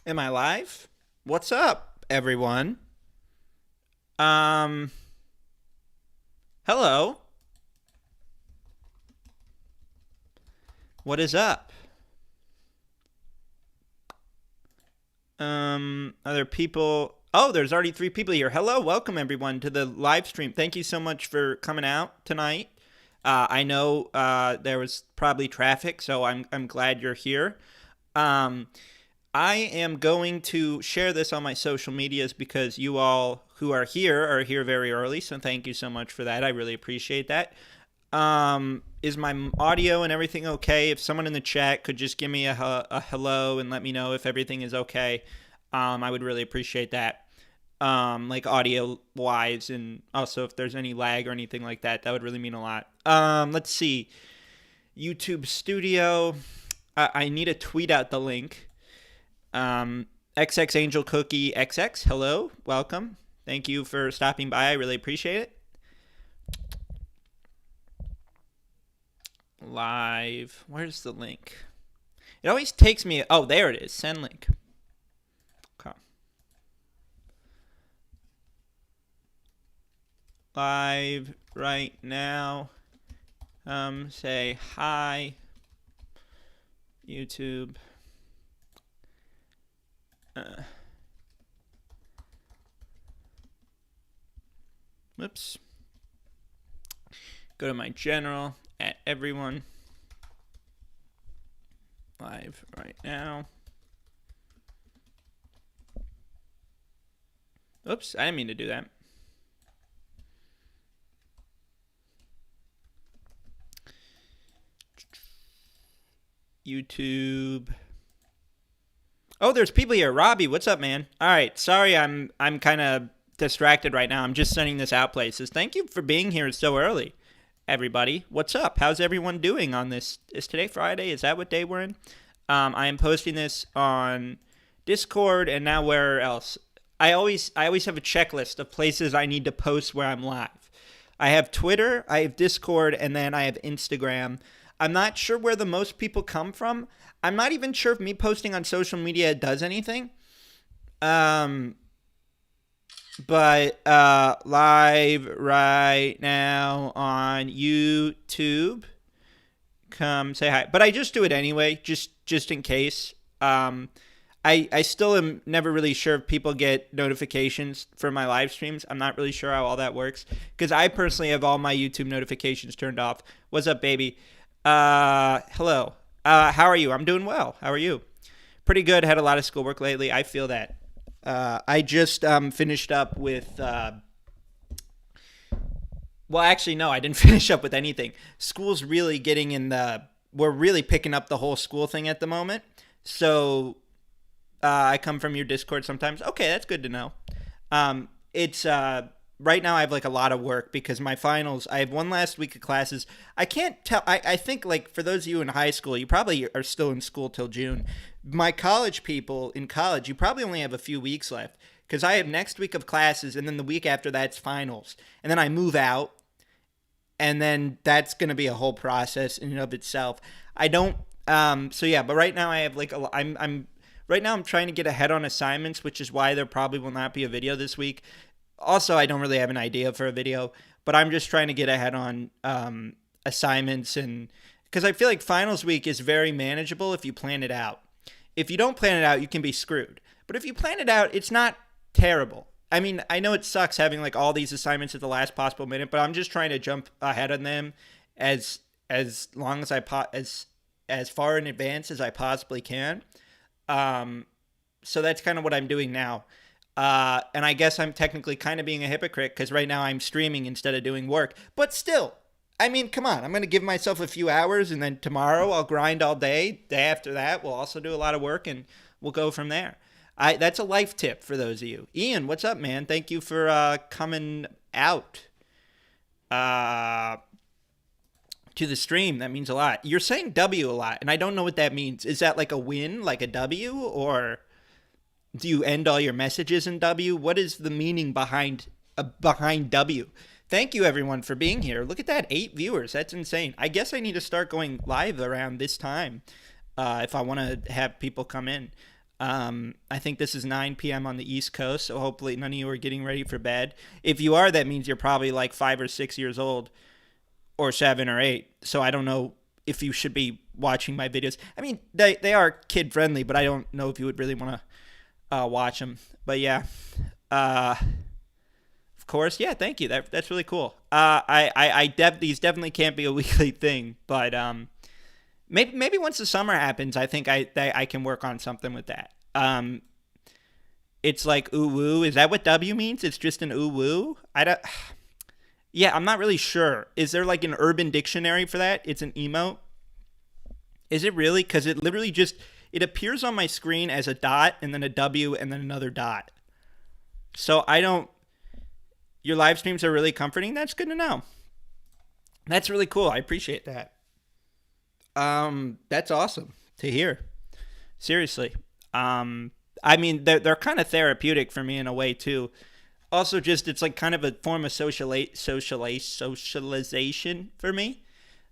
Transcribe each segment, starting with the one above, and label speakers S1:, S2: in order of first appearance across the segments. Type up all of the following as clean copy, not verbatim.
S1: Am I live? What's up, everyone? Um, Hello. What is up? Are there people? Oh, there's already three people here. Hello, welcome everyone to the live stream. Thank you so much for coming out tonight. I know there was probably traffic, so I'm glad you're here. Um, I am going to share this on my social medias because you all who are here very early. So thank you so much for that. I really appreciate that. Is my audio and everything okay? If someone in the chat could just give me a hello and let me know if everything is okay, I would really appreciate that. Like audio wise, and also if there's any lag or anything like that, that would really mean a lot. Let's see. YouTube Studio. I need to tweet out the link. XX Angel Cookie XX, hello, welcome. Thank you for stopping by. I really appreciate it. Live. Where's the link? It always takes me. Oh, there it is. Send link. Okay. Live right now. Say hi, YouTube. Whoops. Go to my general at everyone. Live right now. Oops, I didn't mean to do that. YouTube. Oh, there's people here. Robbie, what's up, man? All right, sorry, I'm kind of distracted right now. I'm just sending this out places. Thank you for being here so early, everybody. What's up? How's everyone doing on this? Is today Friday? Is that what day we're in? I am posting this on Discord and now where else? I always have a checklist of places I need to post where I'm live. I have Twitter, I have Discord, and then I have Instagram. I'm not sure where the most people come from. I'm not even sure if me posting on social media does anything. Um, but live right now on YouTube. Come say hi. But I just do it anyway, just in case. I still am never really sure if people get notifications for my live streams. I'm not really sure how all that works because I personally have all my YouTube notifications turned off. What's up, baby? Hello. How are you? I'm doing well. How are you? Pretty good. Had a lot of schoolwork lately. I feel that. I just finished up with. Well, actually, no, I didn't finish up with anything. School's really getting in the. We're really picking up the whole school thing at the moment. So I come from your Discord sometimes. Okay, that's good to know. It's right now I have like a lot of work because my finals. I have one last week of classes. I can't tell. I think like for those of you in high school, you probably are still in school till June. My college people in college, you probably only have a few weeks left because I have next week of classes and then the week after that's finals, and then I move out, and then that's going to be a whole process in and of itself. I don't. So yeah, but right now I have like I'm right now I'm trying to get ahead on assignments, which is why there probably will not be a video this week. Also, I don't really have an idea for a video, but I'm just trying to get ahead on assignments and because I feel like finals week is very manageable if you plan it out. If you don't plan it out, you can be screwed. But if you plan it out, it's not terrible. I mean, I know it sucks having like all these assignments at the last possible minute, but I'm just trying to jump ahead on them as long as as far in advance as I possibly can. Um, so that's kind of what I'm doing now. And I guess I'm technically kind of being a hypocrite because right now I'm streaming instead of doing work. But still, I mean, come on. I'm going to give myself a few hours and then tomorrow I'll grind all day. Day after that, we'll also do a lot of work and we'll go from there. That's a life tip for those of you. Ian, what's up, man? Thank you for coming out uh, to the stream. That means a lot. You're saying W a lot, and I don't know what that means. Is that like a win, like a W, or do you end all your messages in W? What is the meaning behind W? Thank you, everyone, for being here. Look at that, 8 viewers. That's insane. I guess I need to start going live around this time if I want to have people come in. I think this is 9 p.m. on the East Coast, so hopefully none of you are getting ready for bed. If you are, that means you're probably like 5 or 6 years old, or 7 or 8. So I don't know if you should be watching my videos. I mean, they are kid friendly, but I don't know if you would really want to watch them. But yeah, of course, yeah. Thank you. That's really cool. These definitely can't be a weekly thing, but maybe once the summer happens, I think I can work on something with that. It's like ooh woo. Is that what W means? It's just an ooh woo. I don't. Yeah, I'm not really sure. Is there like an urban dictionary for that? It's an emote. Is it really? Because it literally just it appears on my screen as a dot and then a W and then another dot. So I don't. Your live streams are really comforting. That's good to know. That's really cool. I appreciate that. That's awesome to hear. Seriously. I mean, they're kind of therapeutic for me in a way too. Also, just it's like kind of a form of socialization for me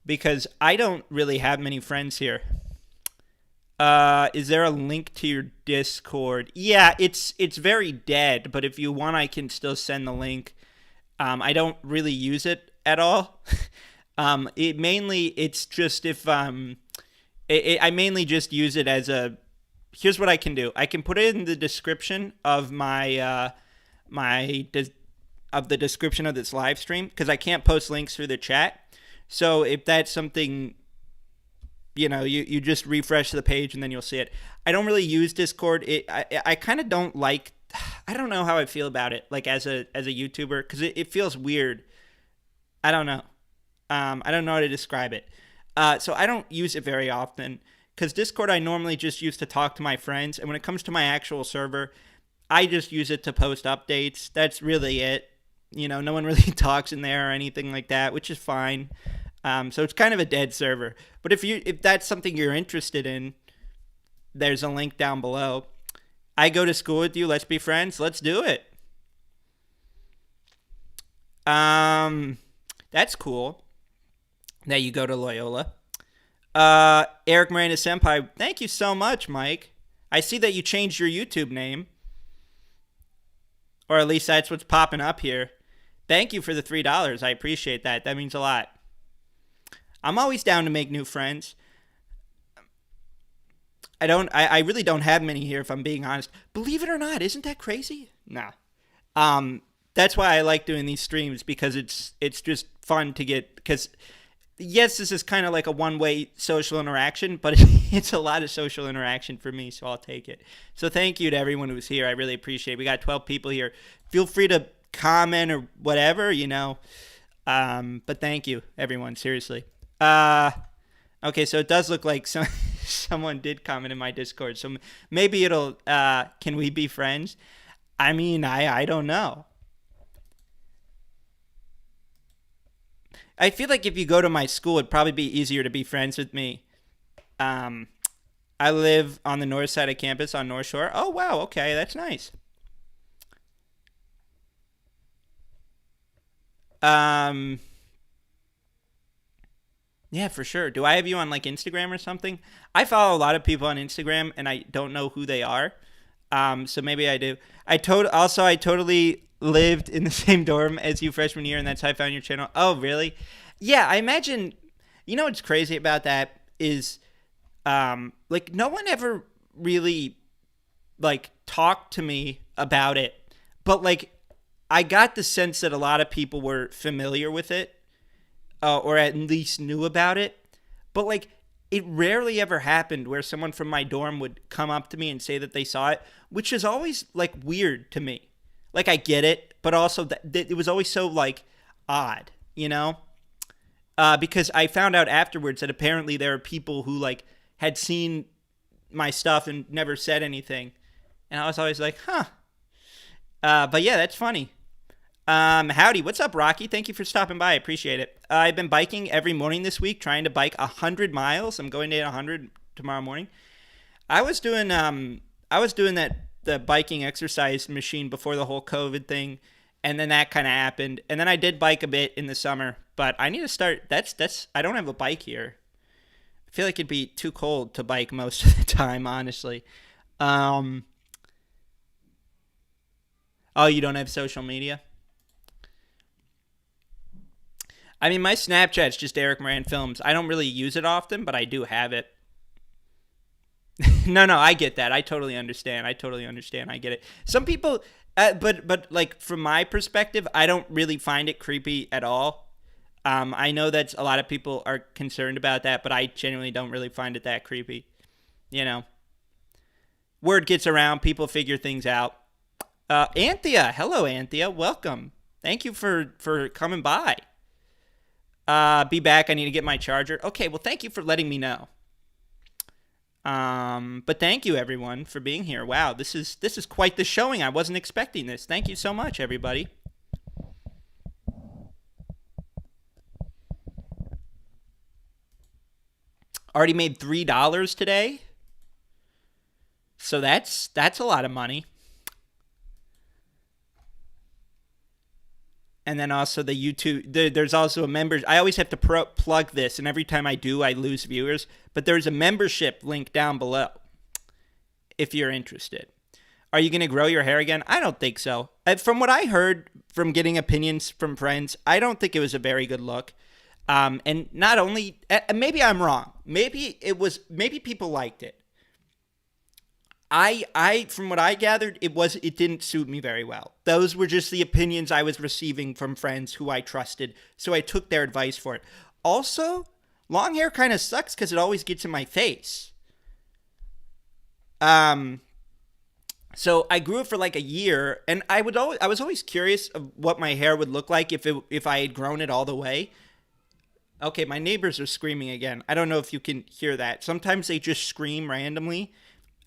S1: because I don't really have many friends here. Is there a link to your Discord? Yeah, it's very dead, but if you want, I can still send the link. I don't really use it at all. It's just if I mainly just use it as a. Here's what I can do. I can put it in the description of of the description of this live stream because I can't post links through the chat. So if that's something, you just refresh the page and then you'll see it. I don't really use Discord. I kind of don't like. I don't know how I feel about it. Like as a YouTuber, because it feels weird. I don't know. I don't know how to describe it. So I don't use it very often because Discord I normally just use to talk to my friends, and when it comes to my actual server, I just use it to post updates. That's really it. No one really talks in there or anything like that, which is fine. So it's kind of a dead server. But if that's something you're interested in, there's a link down below. I go to school with you. Let's be friends. Let's do it. That's cool that you go to Loyola. Eric Morena Senpai, thank you so much, Mike. I see that you changed your YouTube name. Or at least that's what's popping up here. Thank you for the $3. I appreciate that. That means a lot. I'm always down to make new friends. I really don't have many here, if I'm being honest. Believe it or not, isn't that crazy? Nah. That's why I like doing these streams, because it's just fun to get, because yes, this is kind of like a one-way social interaction, but it's a lot of social interaction for me, so I'll take it. So thank you to everyone who's here. I really appreciate it. We got 12 people here. Feel free to comment or whatever, but thank you, everyone, seriously. Okay, so it does look like someone did comment in my Discord, so maybe it'll, can we be friends? I mean, I don't know. I feel like if you go to my school, it'd probably be easier to be friends with me. I live on the north side of campus on North Shore. Oh, wow. Okay, that's nice. Yeah, for sure. Do I have you on like Instagram or something? I follow a lot of people on Instagram and I don't know who they are. So maybe I do. I totally lived in the same dorm as you freshman year, and that's how I found your channel. Oh, really? Yeah, I imagine. What's crazy about that is, like, no one ever really like talked to me about it, but like, I got the sense that a lot of people were familiar with it, or at least knew about it. But like, it rarely ever happened where someone from my dorm would come up to me and say that they saw it, which is always like weird to me. Like, I get it, but also that it was always so like odd, because I found out afterwards that apparently there are people who like had seen my stuff and never said anything, and I was always like, huh. But yeah, that's funny. Howdy, what's up, Rocky? Thank you for stopping by. I appreciate it. I've been biking every morning this week, trying to bike 100 miles. I'm going to 100 tomorrow morning. I was doing the biking exercise machine before the whole COVID thing, And then that kind of happened. And then I did bike a bit in the summer, but I need to start. That's I don't have a bike here. I feel like it'd be too cold to bike most of the time, honestly. Um, oh, you don't have social media? I mean, my Snapchat's just Eric Moran Films. I don't really use it often, but I do have it. No, no, I get that. I totally understand. I totally understand. I get it. Some people, but like from my perspective, I don't really find it creepy at all. I know that a lot of people are concerned about that, but I genuinely don't really find it that creepy. You know, word gets around, people figure things out. Anthea, hello, Anthea, welcome. Thank you for coming by. Be back. I need to get my charger. Okay, well, thank you for letting me know. But thank you everyone for being here. Wow, this is quite the showing. I wasn't expecting this. Thank you so much, everybody. Already made $3 today, so that's a lot of money. And then also the YouTube. There's also a members. I always have to plug this, and every time I do, I lose viewers. But there's a membership link down below if you're interested. Are you going to grow your hair again? I don't think so. From what I heard from getting opinions from friends, I don't think it was a very good look. And not only, maybe I'm wrong. Maybe people liked it. From what I gathered, it didn't suit me very well. Those were just the opinions I was receiving from friends who I trusted, so I took their advice for it. Also, long hair kind of sucks because it always gets in my face. So I grew it for like a year, and I was always curious of what my hair would look like if I had grown it all the way. Okay, my neighbors are screaming again. I don't know if you can hear that. Sometimes they just scream randomly.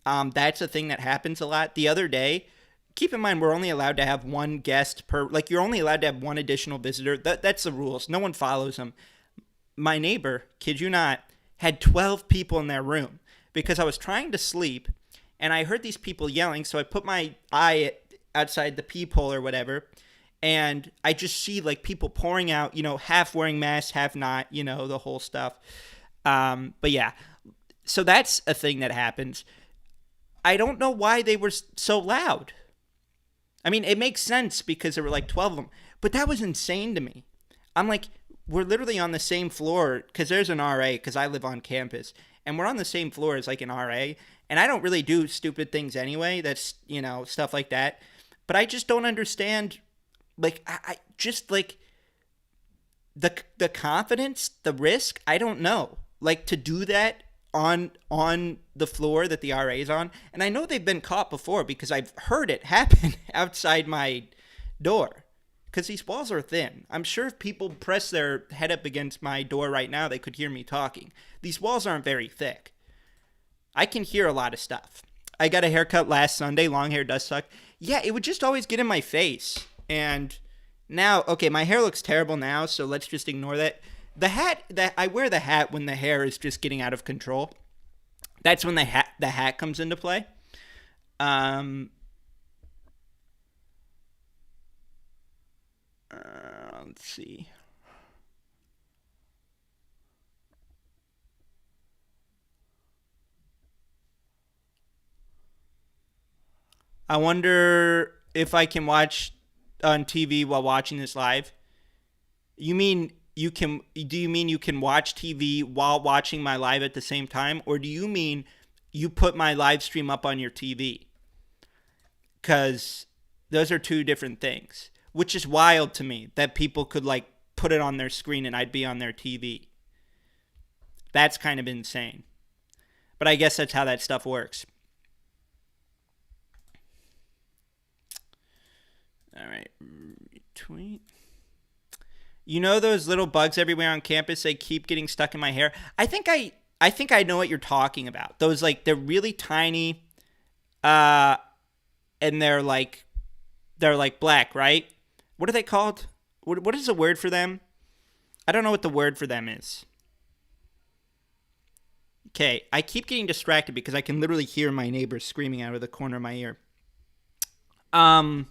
S1: That's a thing that happens a lot. The other day, keep in mind we're only allowed to have one guest per. Like you're only allowed to have one additional visitor. That's the rules. No one follows them. My neighbor, kid you not, had 12 people in their room because I was trying to sleep, and I heard these people yelling. So I put my eye outside the peephole or whatever, and I just see like people pouring out. Half wearing masks, half not. The whole stuff. But yeah, so that's a thing that happens. I don't know why they were so loud. I mean, it makes sense because there were like 12 of them, but that was insane to me. I'm like, we're literally on the same floor because there's an RA because I live on campus, and we're on the same floor as like an RA, and I don't really do stupid things anyway. That's, stuff like that. But I just don't understand, like, I just like the confidence, the risk. I don't know, like to do that on the floor that the RA is on. And I know they've been caught before because I've heard it happen outside my door because these walls are thin. I'm sure if people press their head up against my door right now, they could hear me talking. These walls aren't very thick. I can hear a lot of stuff. I got a haircut last Sunday. Long hair does suck. Yeah, it would just always get in my face. And now, okay, my hair looks terrible now, so let's just ignore that. The hat, that I wear the hat when the hair is just getting out of control. That's when the hat comes into play. Um, let's see. I wonder if I can watch on TV while watching this live. You mean you can? Do you mean you can watch TV while watching my live at the same time, or do you mean you put my live stream up on your TV? Because those are two different things, which is wild to me that people could like put it on their screen and I'd be on their TV. That's kind of insane. But I guess that's how that stuff works. All right, retweet. You know those little bugs everywhere on campus? They keep getting stuck in my hair. I think I know what you're talking about. Those like they're really tiny, and they're like black, right? What are they called? What is the word for them? I don't know what the word for them is. Okay, I keep getting distracted because I can literally hear my neighbors screaming out of the corner of my ear. Um,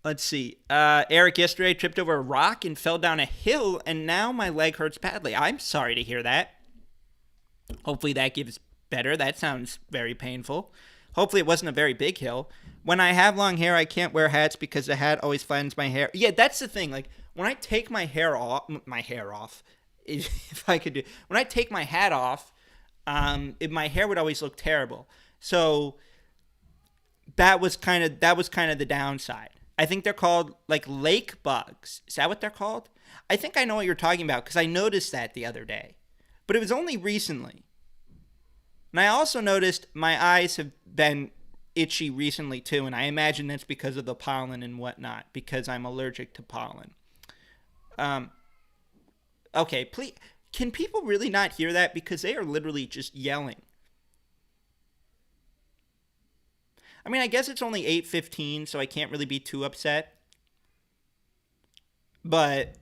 S1: Let's see. Eric, yesterday I tripped over a rock and fell down a hill, and now my leg hurts badly. I'm sorry to hear that. Hopefully that gives better. That sounds very painful. Hopefully it wasn't a very big hill. When I have long hair, I can't wear hats because the hat always flattens my hair. Yeah, that's the thing. Like, when I take my hair off, if I could do, when I take my hat off, my hair would always look terrible. So that was kind of the downside. I think they're called like lake bugs. Is that what they're called? I think I know what you're talking about because I noticed that the other day. But it was only recently. And I also noticed my eyes have been itchy recently too, and I imagine that's because of the pollen and whatnot, because I'm allergic to pollen. Okay, please, can people really not hear that? Because they are literally just yelling. I mean, I guess it's only 8:15, so I can't really be too upset. But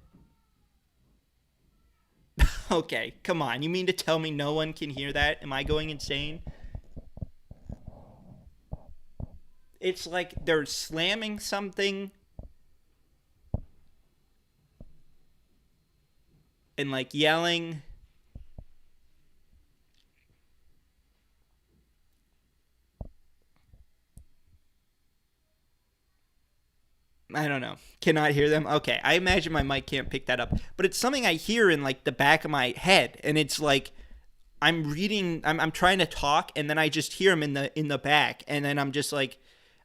S1: okay, come on. You mean to tell me no one can hear that? Am I going insane? It's like they're slamming something and like yelling. I don't know. Cannot hear them? Okay. I imagine my mic can't pick that up. But it's something I hear in like the back of my head. And it's like I'm trying to talk and then I just hear them in the back. And then I'm just like,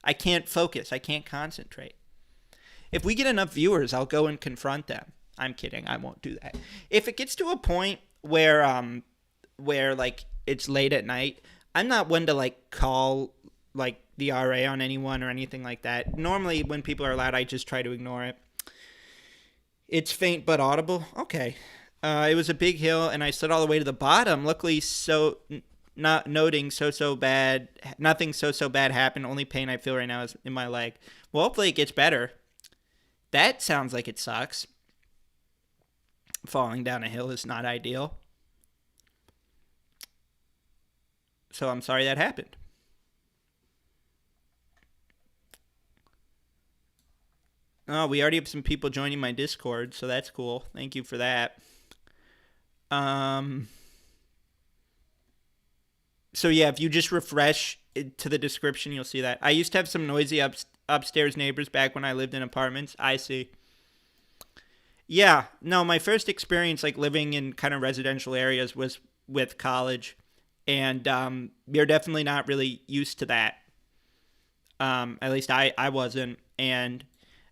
S1: I can't focus. I can't concentrate. If we get enough viewers, I'll go and confront them. I'm kidding. I won't do that. If it gets to a point where like it's late at night, I'm not one to like call like the RA on anyone or anything like that. Normally when people are loud, I just try to ignore it. It's faint but audible. Okay. It was a big hill and I slid all the way to the bottom. Luckily, not noting so bad. Nothing so bad happened. Only pain I feel right now is in my leg. Well, hopefully it gets better. That sounds like it sucks. Falling down a hill is not ideal. So I'm sorry that happened. Oh, we already have some people joining my Discord, so that's cool. Thank you for that. So yeah, if you just refresh to the description, you'll see that. I used to have some noisy upstairs neighbors back when I lived in apartments. I see. Yeah, no, my first experience like living in kind of residential areas was with college, and you're definitely not really used to that. At least I wasn't, and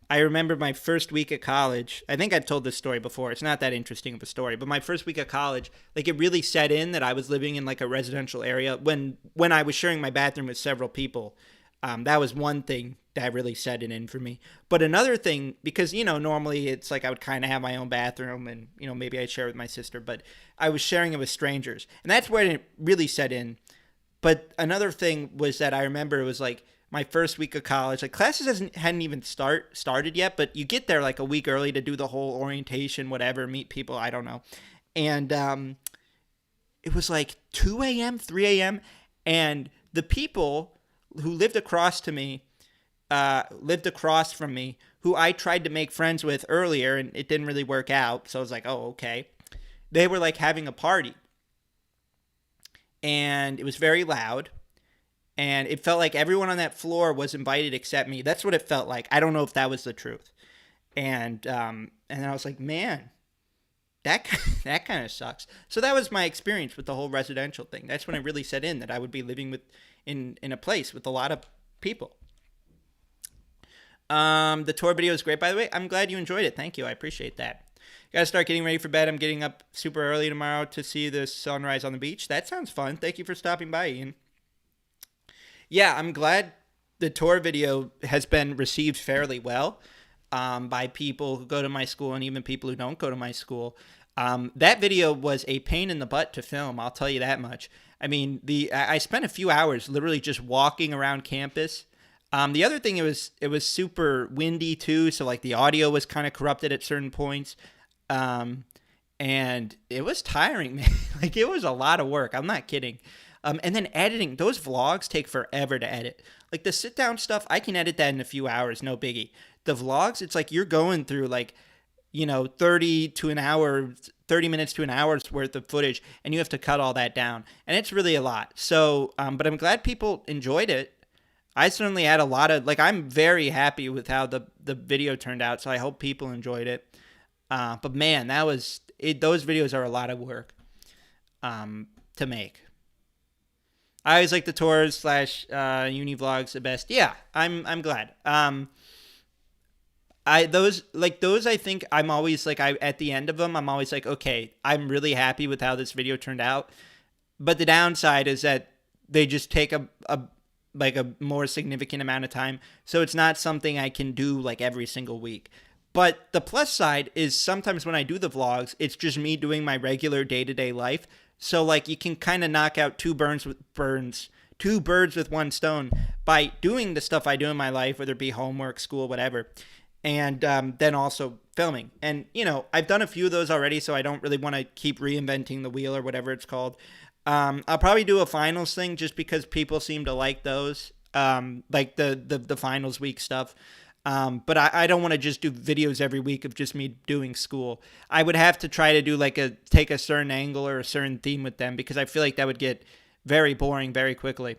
S1: I remember my first week at college. I think I've told this story before. It's not that interesting of a story, but my first week at college, like it really set in that I was living in like a residential area when I was sharing my bathroom with several people. That was one thing that really set it in for me. But another thing, because, normally it's like I would kind of have my own bathroom and, maybe I'd share with my sister, but I was sharing it with strangers. And that's where it really set in. But another thing was that I remember it was like my first week of college, like classes hadn't even started yet, but you get there like a week early to do the whole orientation, whatever, meet people, I don't know. And it was like 2 a.m., 3 a.m., and the people who lived across from me, who I tried to make friends with earlier, and it didn't really work out. So I was like, oh, okay. They were like having a party, and it was very loud, and it felt like everyone on that floor was invited except me. That's what it felt like. I don't know if that was the truth. And then I was like, man, that kind of sucks. So that was my experience with the whole residential thing. That's when it really set in that I would be living in a place with a lot of people. The tour video is great, by the way. I'm glad you enjoyed it. Thank you. I appreciate that. Got to start getting ready for bed. I'm getting up super early tomorrow to see the sunrise on the beach. That sounds fun. Thank you for stopping by, Ian. Yeah, I'm glad the tour video has been received fairly well by people who go to my school and even people who don't go to my school. That video was a pain in the butt to film, I'll tell you that much. I mean, I spent a few hours literally just walking around campus. The other thing, it was super windy too, so like the audio was kind of corrupted at certain points. And it was tiring, man. Like it was a lot of work. I'm not kidding. And then editing, those vlogs take forever to edit. Like the sit down stuff, I can edit that in a few hours, no biggie. The vlogs, it's like you're going through like, 30 to an hour, 30 minutes to an hour's worth of footage, and you have to cut all that down. And it's really a lot. So, but I'm glad people enjoyed it. I certainly had a lot of, like, I'm very happy with how the video turned out, so I hope people enjoyed it. But man, those videos are a lot of work to make. I always like the tours / uni vlogs the best. Yeah, I'm glad. I think I'm always like, at the end of them, I'm always like, okay, I'm really happy with how this video turned out. But the downside is that they just take a more significant amount of time. So it's not something I can do like every single week. But the plus side is sometimes when I do the vlogs, it's just me doing my regular day-to-day life. So like you can kind of knock out two birds with one stone by doing the stuff I do in my life, whether it be homework, school, whatever. And then also filming. And, I've done a few of those already, so I don't really want to keep reinventing the wheel or whatever it's called. I'll probably do a finals thing just because people seem to like those, like the finals week stuff. But I don't want to just do videos every week of just me doing school. I would have to try to do take a certain angle or a certain theme with them because I feel like that would get very boring very quickly.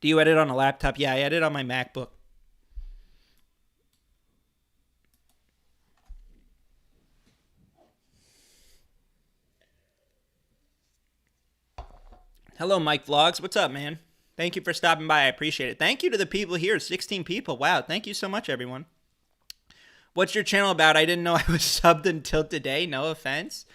S1: Do you edit on a laptop? Yeah, I edit on my MacBook. Hello, Mike Vlogs. What's up, man? Thank you for stopping by. I appreciate it. Thank you to the people here. 16 people. Wow. Thank you so much, everyone. What's your channel about? I didn't know I was subbed until today. No offense.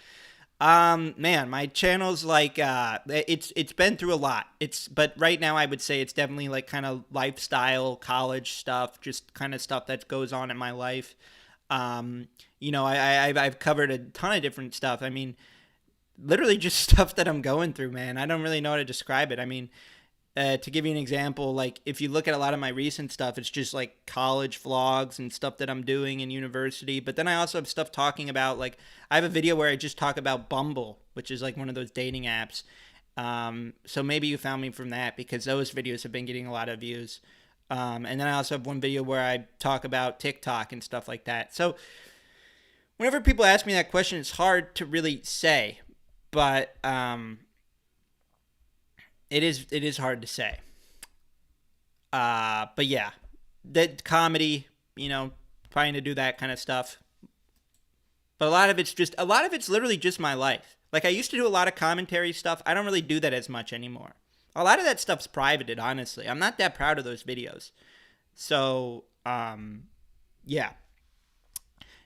S1: Man, my channel's like, it's been through a lot. But right now I would say it's definitely like kind of lifestyle, college stuff, just kind of stuff that goes on in my life. I've covered a ton of different stuff. I mean, literally just stuff that I'm going through, man. I don't really know how to describe it. I mean, to give you an example, like if you look at a lot of my recent stuff, it's just like college vlogs and stuff that I'm doing in university. But then I also have stuff talking about, like, I have a video where I just talk about Bumble, which is like one of those dating apps. So maybe you found me from that because those videos have been getting a lot of views. And then I also have one video where I talk about TikTok and stuff like that. So whenever people ask me that question, it's hard to really say. But it is hard to say. But yeah, that comedy, trying to do that kind of stuff. But a lot of it's literally just my life. Like I used to do a lot of commentary stuff. I don't really do that as much anymore. A lot of that stuff's privated, honestly. I'm not that proud of those videos. So, yeah.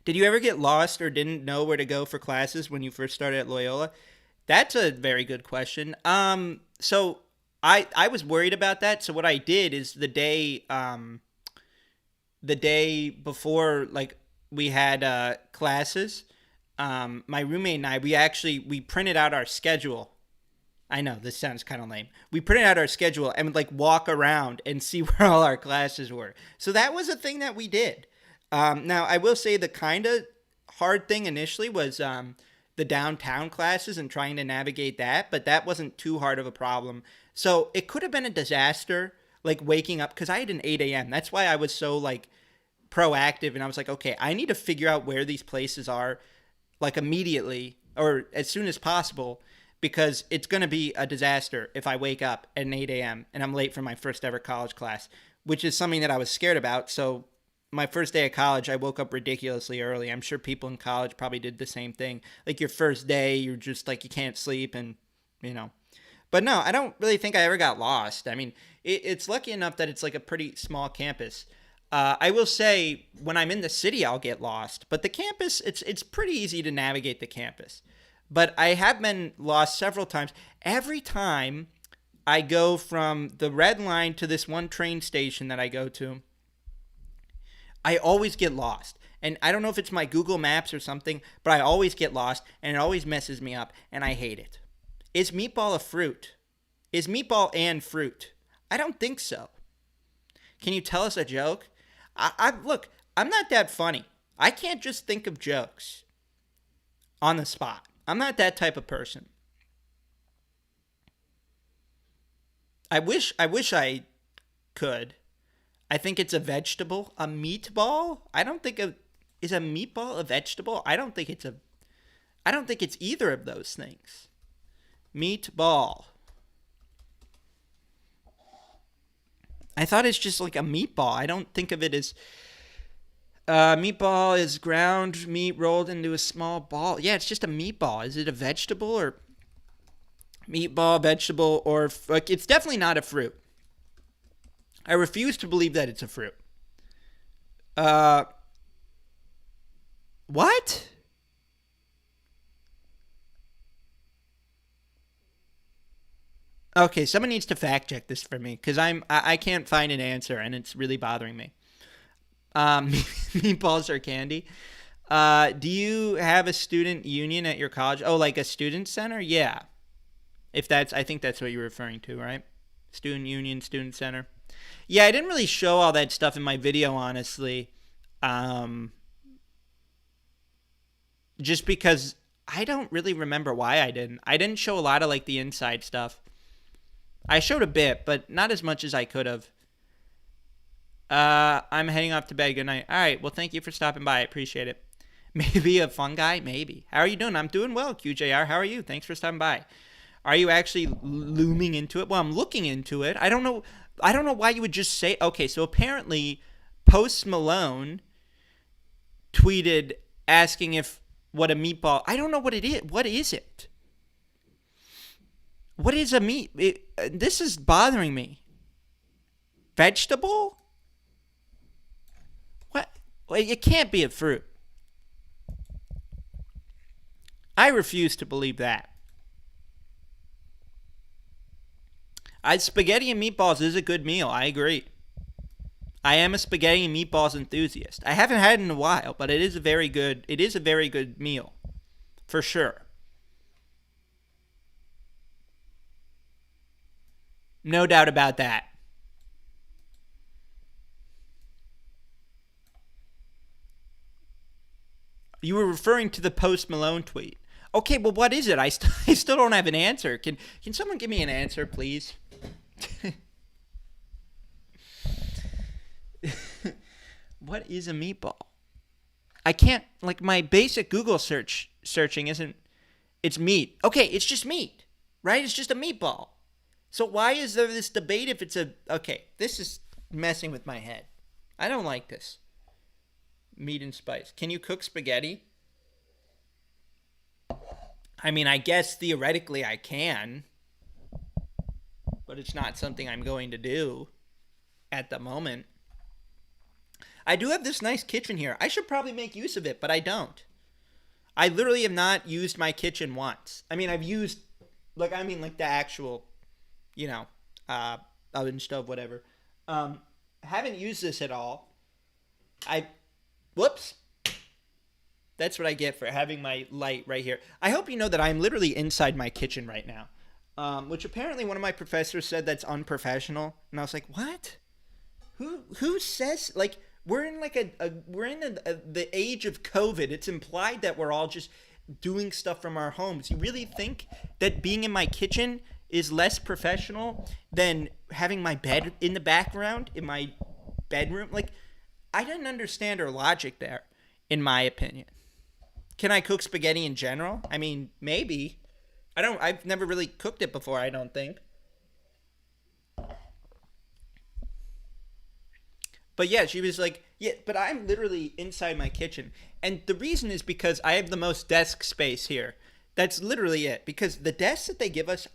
S1: Did you ever get lost or didn't know where to go for classes when you first started at Loyola? That's a very good question. So I was worried about that. So what I did is the day before, like, we had classes, my roommate and I, we printed out our schedule. I know this sounds kind of lame. We printed out our schedule and would like walk around and see where all our classes were. So that was a thing that we did. Now I will say the kind of hard thing initially was the downtown classes and trying to navigate that, but that wasn't too hard of a problem. So it could have been a disaster, like waking up, because I had an 8 a.m. That's why I was so like proactive, and I was like, okay, I need to figure out where these places are, like immediately or as soon as possible, because it's going to be a disaster if I wake up at an 8 a.m. and I'm late for my first ever college class, which is something that I was scared about. So my first day of college, I woke up ridiculously early. I'm sure people in college probably did the same thing. Like your first day, you're just like, you can't sleep and, But no, I don't really think I ever got lost. I mean, it's lucky enough that it's like a pretty small campus. I will say when I'm in the city, I'll get lost. But the campus, it's pretty easy to navigate the campus. But I have been lost several times. Every time I go from the Red Line to this one train station that I go to, I always get lost. And I don't know if it's my Google Maps or something, but I always get lost, and it always messes me up, and I hate it. Is meatball a fruit? Is meatball and fruit? I don't think so. Can you tell us a joke? Look, I'm not that funny. I can't just think of jokes on the spot. I'm not that type of person. I wish I could. I think it's a vegetable. A meatball? I don't think is a meatball a vegetable? I don't think it's either of those things. Meatball. I thought it's just like a meatball. I don't think of it as meatball is ground meat rolled into a small ball. Yeah, it's just a meatball. Is it a vegetable or meatball, vegetable, or like it's definitely not a fruit. I refuse to believe that it's a fruit. What? Okay, someone needs to fact check this for me because I can't find an answer and it's really bothering me. Meatballs are candy. Do you have a student union at your college? Oh, like a student center? Yeah. If that's, I think that's what you're referring to, right? Student union, student center. Yeah, I didn't really show all that stuff in my video, honestly. Um, just because I don't really remember why I didn't. I didn't show a lot of like the inside stuff. I showed a bit, but not as much as I could have. I'm heading off to bed. Good night. All right. Well, thank you for stopping by. I appreciate it. Maybe a fun guy. Maybe. How are you doing? I'm doing well, QJR. How are you? Thanks for stopping by. Are you actually looming into it? Well, I'm looking into it. I don't know. I don't know why you would just say. Okay, so apparently, Post Malone tweeted asking if what a meatball. I don't know what it is. What is it? What is a meat? This is bothering me. Vegetable? What? Well, it can't be a fruit. I refuse to believe that. Spaghetti and meatballs is a good meal. I agree. I am a spaghetti and meatballs enthusiast. I haven't had it in a while, but it is a very good. It is a very good meal, for sure. No doubt about that. You were referring to the Post Malone tweet. Okay, well, what is it? I still don't have an answer. Can someone give me an answer, please? What is a meatball? I can't like my basic Google searching isn't it's meat. Okay, it's just meat. Right? It's just a meatball. So why is there this debate if it's a okay, this is messing with my head. I don't like this. Meat and spice. Can you cook spaghetti? I mean, I guess theoretically I can, but it's not something I'm going to do at the moment. I do have this nice kitchen here. I should probably make use of it, but I don't. I literally have not used my kitchen once. I mean, I've used, like the actual, you know, oven, stove, whatever. Haven't used this at all. Whoops. That's what I get for having my light right here. I hope you know that I'm literally inside my kitchen right now, which apparently one of my professors said that's unprofessional, and I was like, what? Who says like we're in like the age of COVID? It's implied that we're all just doing stuff from our homes. You really think that being in my kitchen is less professional than having my bed in the background in my bedroom? Like, I didn't understand her logic there, in my opinion. Can I cook spaghetti in general? I mean, maybe. I've never really cooked it before, I don't think. But yeah, she was like, yeah, but I'm literally inside my kitchen. And the reason is because I have the most desk space here. That's literally it. Because the desks that they give us,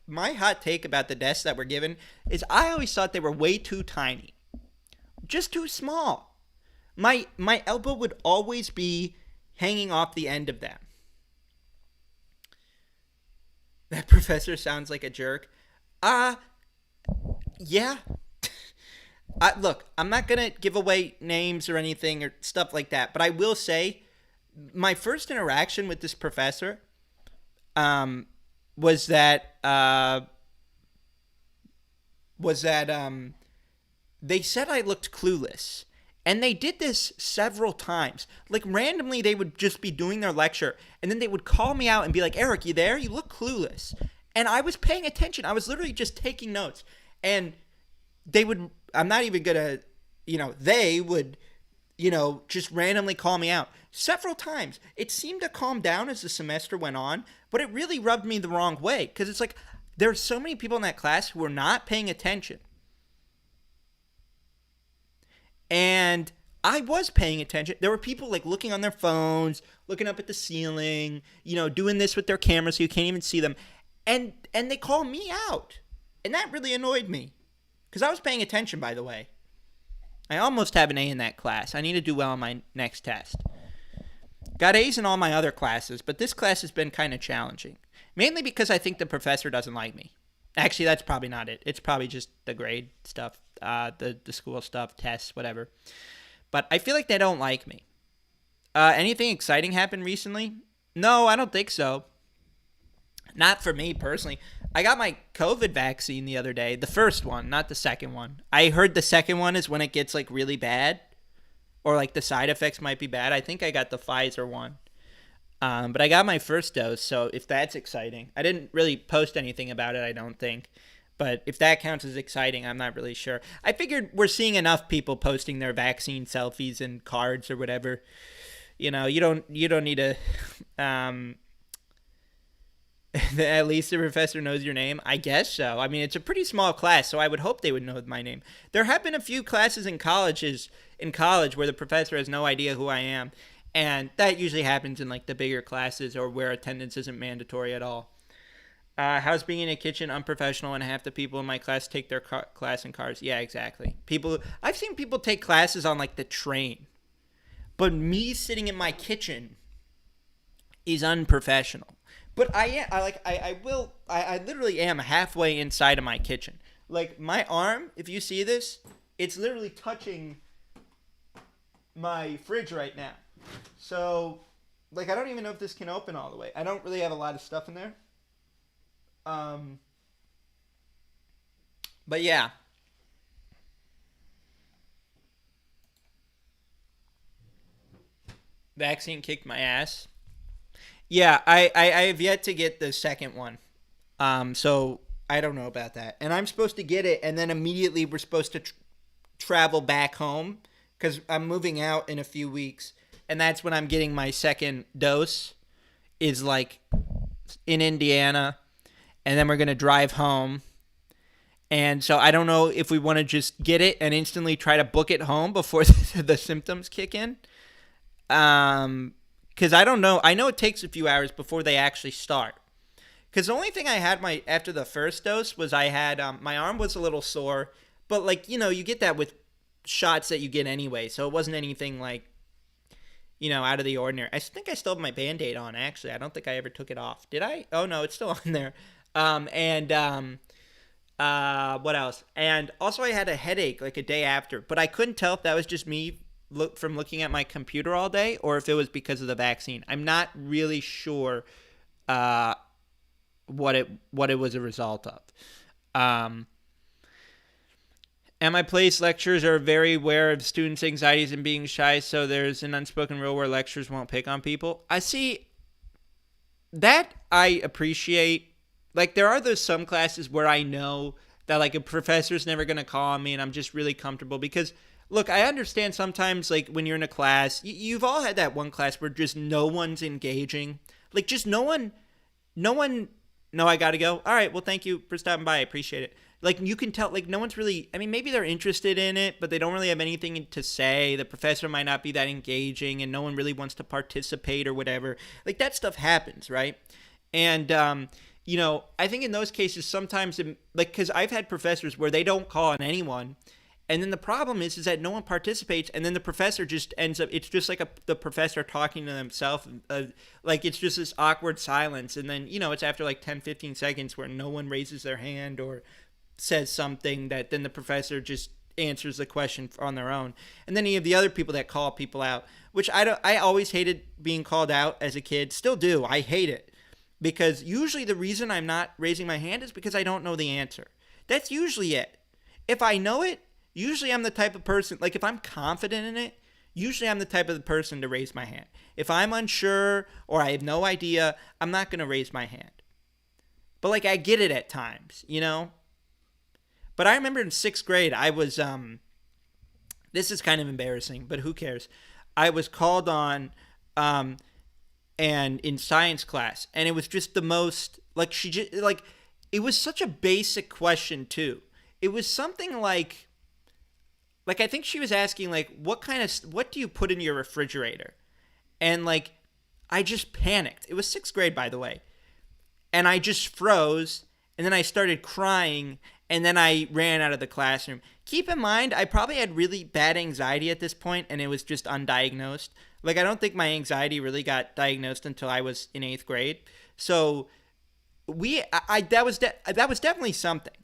S1: my hot take about the desks that were given is I always thought they were way too tiny. Just too small. My elbow would always be hanging off the end of them. That professor sounds like a jerk. Yeah. Look, I'm not going to give away names or anything or stuff like that, but I will say my first interaction with this professor was that they said I looked clueless. And they did this several times. Like, randomly, they would just be doing their lecture, and then they would call me out and be like, Eric, you there? You look clueless. And I was paying attention. I was literally just taking notes. And they would, I'm not even going to, they would, just randomly call me out several times. It seemed to calm down as the semester went on, but it really rubbed me the wrong way because it's like there's so many people in that class who were not paying attention. And I was paying attention. There were people like looking on their phones, looking up at the ceiling, doing this with their camera so you can't even see them. And they called me out. And that really annoyed me. Because I was paying attention, by the way. I almost have an A in that class. I need to do well on my next test. Got A's in all my other classes, but this class has been kind of challenging. Mainly because I think the professor doesn't like me. Actually, that's probably not it. It's probably just the grade stuff, the school stuff, tests, whatever. But I feel like they don't like me. Anything exciting happened recently? No, I don't think so. Not for me personally. I got my COVID vaccine the other day. The first one, not the second one. I heard the second one is when it gets like really bad. Or like the side effects might be bad. I think I got the Pfizer one. But I got my first dose, so if that's exciting. I didn't really post anything about it, I don't think. But if that counts as exciting, I'm not really sure. I figured we're seeing enough people posting their vaccine selfies and cards or whatever. You don't need to at least the professor knows your name. I guess so. I mean, it's a pretty small class, so I would hope they would know my name. There have been a few classes in college where the professor has no idea who I am. And that usually happens in like the bigger classes or where attendance isn't mandatory at all. How's being in a kitchen unprofessional when half the people in my class take their class in cars? Yeah, exactly. I've seen people take classes on like the train. But me sitting in my kitchen is unprofessional. But I literally am halfway inside of my kitchen. Like my arm, if you see this, it's literally touching my fridge right now. So, like, I don't even know if this can open all the way. I don't really have a lot of stuff in there. But yeah. Vaccine kicked my ass. Yeah, I have yet to get the second one. So I don't know about that. And I'm supposed to get it, and then immediately we're supposed to travel back home because I'm moving out in a few weeks. And that's when I'm getting my second dose, is like in Indiana. And then we're going to drive home. And so I don't know if we want to just get it and instantly try to book it home before the symptoms kick in. Because I don't know. I know it takes a few hours before they actually start. Because the only thing I had after the first dose was I had my arm was a little sore. But like, you get that with shots that you get anyway. So it wasn't anything like, out of the ordinary. I think I still have my Band-Aid on, actually. I don't think I ever took it off. Did I? Oh, no, it's still on there. What else? And also I had a headache like a day after. But I couldn't tell if that was just me from looking at my computer all day or if it was because of the vaccine. I'm not really sure what it was a result of. At my place, lecturers are very aware of students' anxieties and being shy, so there's an unspoken rule where lecturers won't pick on people. I see that I appreciate. Like, there are some classes where I know that, like, a professor's never going to call on me and I'm just really comfortable because, look, I understand sometimes, like, when you're in a class, you've all had that one class where just no one's engaging. Like, just no one, no, I got to go. All right, well, thank you for stopping by. I appreciate it. Like, you can tell, like, no one's really, I mean, maybe they're interested in it, but they don't really have anything to say. The professor might not be that engaging, and no one really wants to participate or whatever. Like, that stuff happens, right? And, I think in those cases, sometimes, because I've had professors where they don't call on anyone, and then the problem is that no one participates, and then the professor just ends up, it's just like the professor talking to themselves, like it's just this awkward silence, and then, it's after like 10, 15 seconds where no one raises their hand or says something that then the professor just answers the question on their own. And then you have the other people that call people out, which I always hated being called out as a kid. Still do. I hate it. Because usually the reason I'm not raising my hand is because I don't know the answer. That's usually it. If I know it, usually I'm the type of person, like if I'm confident in it, usually I'm the type of person to raise my hand. If I'm unsure or I have no idea, I'm not going to raise my hand. But like I get it at times, you know? But I remember in 6th grade I was this is kind of embarrassing, but who cares? I was called on and in science class, and it was just the most like she just like it was such a basic question too. It was something like I think she was asking like what do you put in your refrigerator? And like I just panicked. It was 6th grade, by the way. And I just froze, and then I started crying, and then I ran out of the classroom. Keep in mind, I probably had really bad anxiety at this point, and it was just undiagnosed. Like, I don't think my anxiety really got diagnosed until I was in 8th grade. So that was definitely something.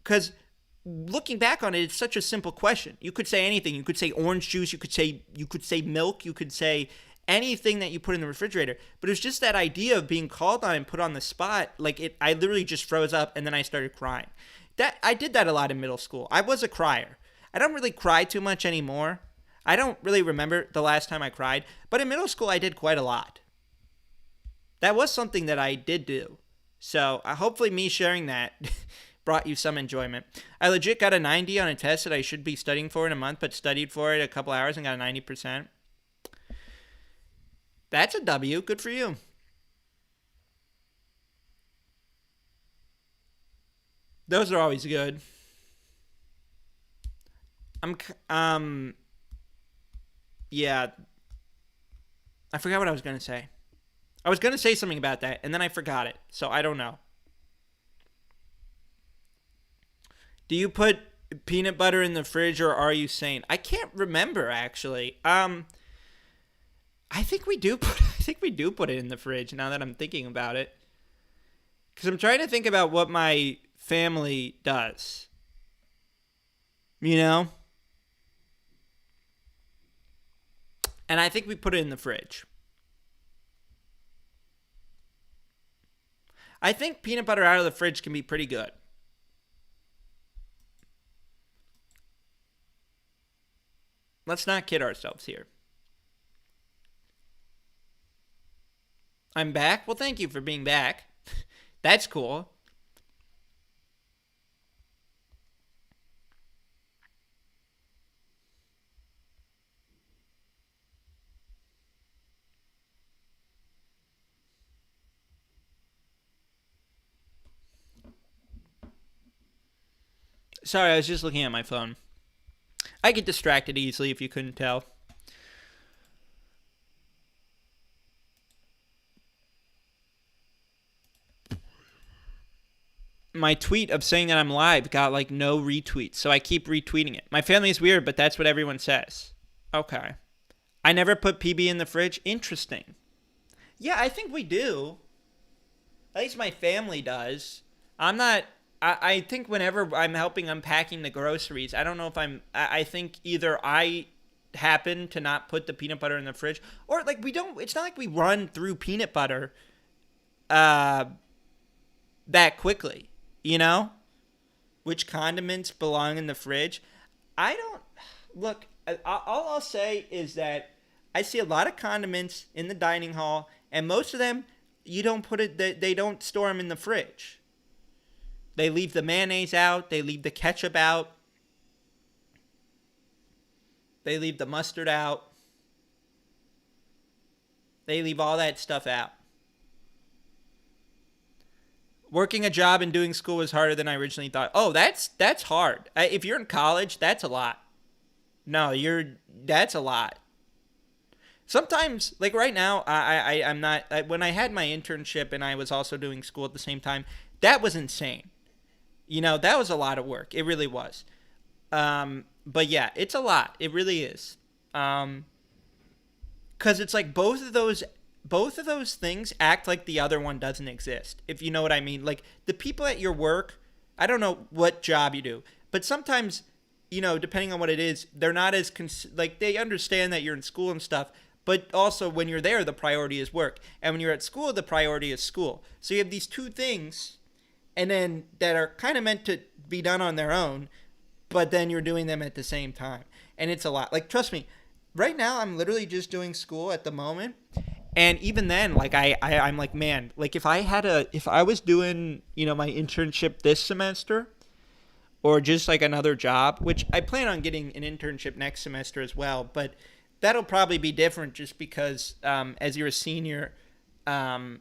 S1: Because looking back on it, it's such a simple question. You could say anything. You could say orange juice. You could say milk. You could say anything that you put in the refrigerator. But it was just that idea of being called on and put on the spot. I literally just froze up, and then I started crying. I did that a lot in middle school. I was a crier. I don't really cry too much anymore. I don't really remember the last time I cried. But in middle school, I did quite a lot. That was something that I did do. So hopefully me sharing that brought you some enjoyment. I legit got a 90 on a test that I should be studying for in a month, but studied for it a couple hours and got a 90%. That's a W. Good for you. Those are always good. Yeah. I forgot what I was going to say. I was going to say something about that, and then I forgot it. So I don't know. Do you put peanut butter in the fridge, or are you sane? I can't remember, actually. I think we do put it in the fridge now that I'm thinking about it. Because I'm trying to think about what my family does. You know? And I think we put it in the fridge. I think peanut butter out of the fridge can be pretty good. Let's not kid ourselves here. I'm back? Well, thank you for being back. That's cool. Sorry, I was just looking at my phone. I get distracted easily if you couldn't tell. My tweet of saying that I'm live got like no retweets, so I keep retweeting it. My family is weird, but that's what everyone says. Okay. I never put PB in the fridge. Interesting. Yeah, I think we do. At least my family does. I'm not. I think whenever I'm helping unpacking the groceries, I don't know if I think either I happen to not put the peanut butter in the fridge, or like we don't. It's not like we run through peanut butter that quickly. You know? Which condiments belong in the fridge? I don't. Look, all I'll say is that I see a lot of condiments in the dining hall, and most of them, you don't put it, they don't store them in the fridge. They leave the mayonnaise out, they leave the ketchup out, they leave the mustard out, they leave all that stuff out. Working a job and doing school was harder than I originally thought. Oh, that's hard. If you're in college, that's a lot. No, that's a lot. Sometimes, like right now, I'm not. When I had my internship and I was also doing school at the same time, that was insane. You know, that was a lot of work. It really was. But yeah, it's a lot. It really is. 'Cause it's like both of those things act like the other one doesn't exist, if you know what I mean. Like the people at your work, I don't know what job you do, but sometimes, you know, depending on what it is, they're not as like they understand that you're in school and stuff, but also when you're there, the priority is work, and when you're at school, the priority is school. So you have these two things, and then that are kind of meant to be done on their own, but then you're doing them at the same time, and it's a lot. Like trust me, right now I'm literally just doing school at the moment. And even then, like I'm like, man, like if I was doing, my internship this semester or just like another job, which I plan on getting an internship next semester as well, but that'll probably be different just because as you're a senior, um,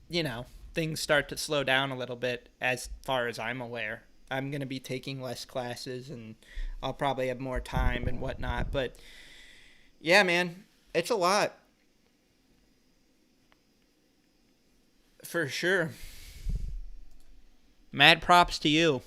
S1: you know, things start to slow down a little bit as far as I'm aware. I'm going to be taking less classes and I'll probably have more time and whatnot. But yeah, man, it's a lot for sure. Mad props to you.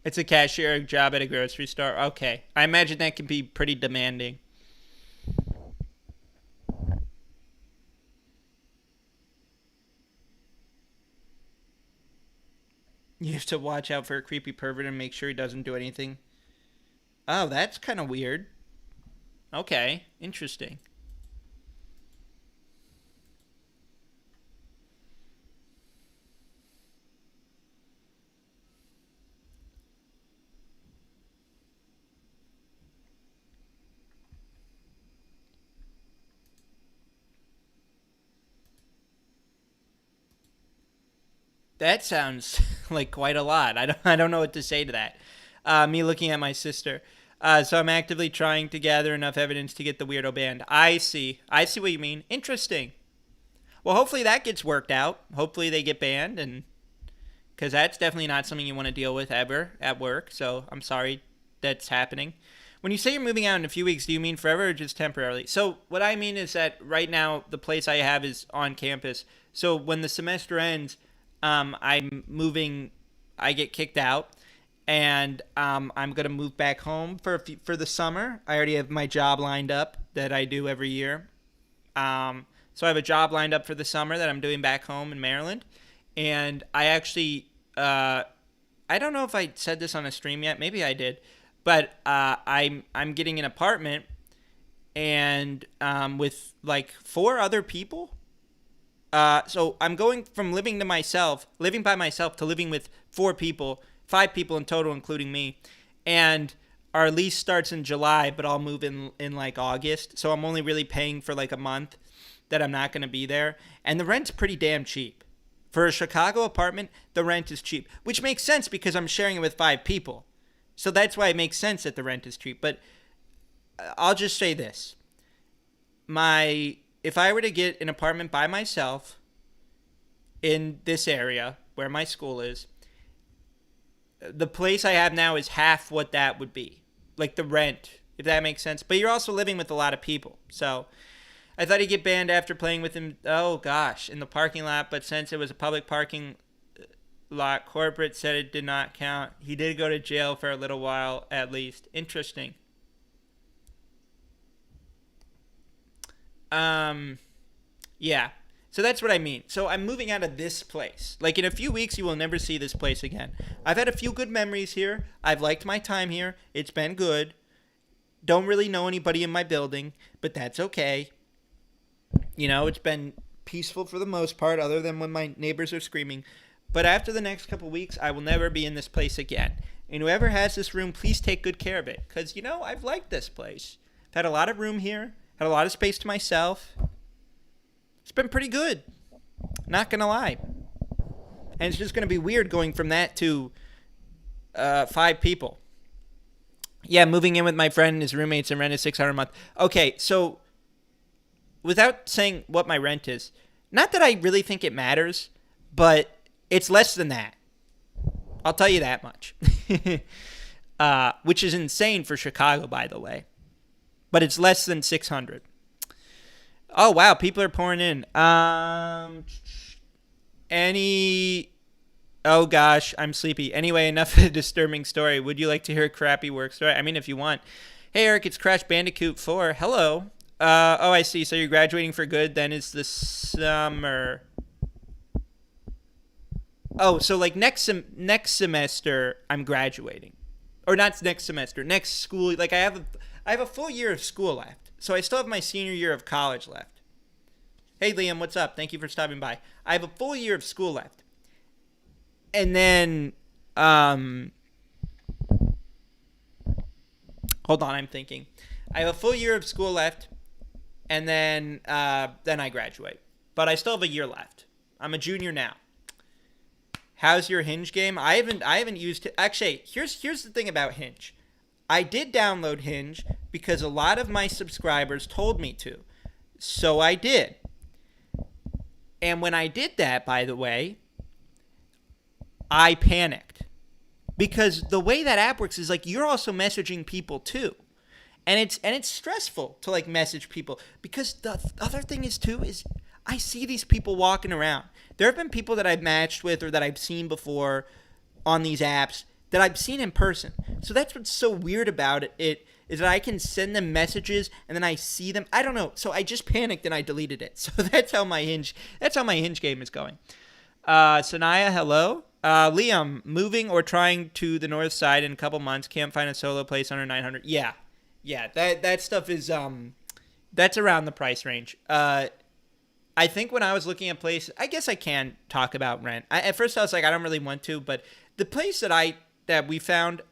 S1: It's a cashier job at a grocery store. Okay. I imagine that can be pretty demanding. You have to watch out for a creepy pervert and make sure he doesn't do anything. Oh, that's kind of weird. Okay. Interesting. That sounds like quite a lot. I don't know what to say to that. Me looking at my sister. So I'm actively trying to gather enough evidence to get the weirdo banned. I see. I see what you mean. Interesting. Well, hopefully that gets worked out. Hopefully they get banned, and because that's definitely not something you want to deal with ever at work. So I'm sorry that's happening. When you say you're moving out in a few weeks, do you mean forever or just temporarily? So what I mean is that right now the place I have is on campus. So when the semester ends, I'm moving. I get kicked out, and I'm gonna move back home for the summer. I already have my job lined up that I do every year. So I have a job lined up for the summer that I'm doing back home in Maryland, and I actually I don't know if I said this on a stream yet. Maybe I did, but I'm getting an apartment and with like four other people. So I'm going from living by myself, to living with four people, five people in total, including me. And our lease starts in July, but I'll move in like August. So I'm only really paying for like a month that I'm not going to be there. And the rent's pretty damn cheap. For a Chicago apartment, the rent is cheap, which makes sense because I'm sharing it with five people. So that's why it makes sense that the rent is cheap. But I'll just say this. If I were to get an apartment by myself in this area where my school is, the place I have now is half what that would be. Like the rent, if that makes sense. But you're also living with a lot of people. So I thought he'd get banned after playing with him, oh gosh, in the parking lot. But since it was a public parking lot, corporate said it did not count. He did go to jail for a little while at least. Interesting. Um, yeah. So that's what I mean. So I'm moving out of this place. Like in a few weeks, you will never see this place again. I've had a few good memories here. I've liked my time here. It's been good. Don't really know anybody in my building, but that's okay. It's been peaceful for the most part, other than when my neighbors are screaming. But after the next couple weeks, I will never be in this place again. And whoever has this room, please take good care of it. Because, I've liked this place. I've had a lot of room here, had a lot of space to myself. It's been pretty good. Not going to lie. And it's just going to be weird going from that to five people. Yeah, moving in with my friend and his roommates and rent is $600 a month. Okay, so without saying what my rent is, not that I really think it matters, but it's less than that. I'll tell you that much. Which is insane for Chicago, by the way. But it's less than 600. Oh, wow. People are pouring in. Any... Oh, gosh. I'm sleepy. Anyway, enough of a disturbing story. Would you like to hear a crappy work story? I mean, if you want. Hey, Eric, it's Crash Bandicoot 4. Hello. Oh, I see. So you're graduating for good. Then it's the summer. Oh, so like next semester I'm graduating, or not next semester, next school. Like I I have a full year of school left. So I still have my senior year of college left. Hey, Liam, what's up? Thank you for stopping by. I have a full year of school left. And then, hold on, I'm thinking. I have a full year of school left, and then I graduate. But I still have a year left. I'm a junior now. How's your Hinge game? I haven't used it. Actually, here's the thing about Hinge. I did download Hinge because a lot of my subscribers told me to. So I did. And when I did that, by the way, I panicked. Because the way that app works is like you're also messaging people too. And it's stressful to like message people, because the other thing is too is I see these people walking around. There have been people that I've matched with or that I've seen before on these apps that I've seen in person. So that's what's so weird about it is that I can send them messages and then I see them. I don't know. So I just panicked and I deleted it. So that's how my Hinge game is going. Sanaya, hello. Liam, moving or trying to the north side in a couple months, can't find a solo place under 900. Yeah, that stuff is that's around the price range. I think when I was looking at places, I guess I can talk about rent. At first I was like, I don't really want to, but the place that we found,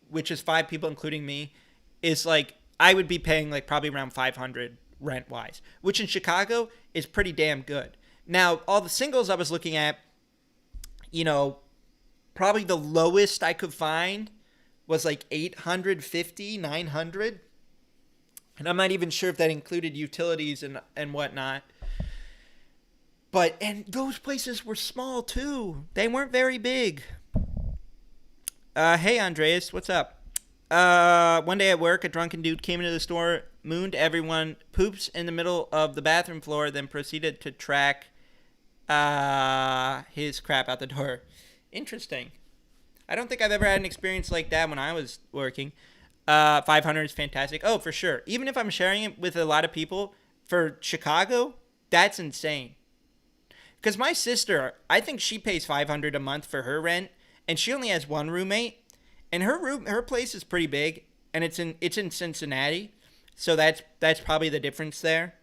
S1: which is 5 people including me, is like I would be paying like probably around 500 rent wise, which in Chicago is pretty damn good. Now all the singles I was looking at, probably the lowest I could find was like 850, 900. And I'm not even sure if that included utilities and whatnot. And those places were small too. They weren't very big. Hey, Andreas, what's up? One day at work, a drunken dude came into the store, mooned everyone, poops in the middle of the bathroom floor, then proceeded to track his crap out the door. Interesting. I don't think I've ever had an experience like that when I was working. 500 is fantastic. Oh, for sure. Even if I'm sharing it with a lot of people, for Chicago, that's insane. Because my sister, I think she pays $500 a month for her rent, and she only has one roommate, and her place is pretty big, and it's in Cincinnati, so that's probably the difference there.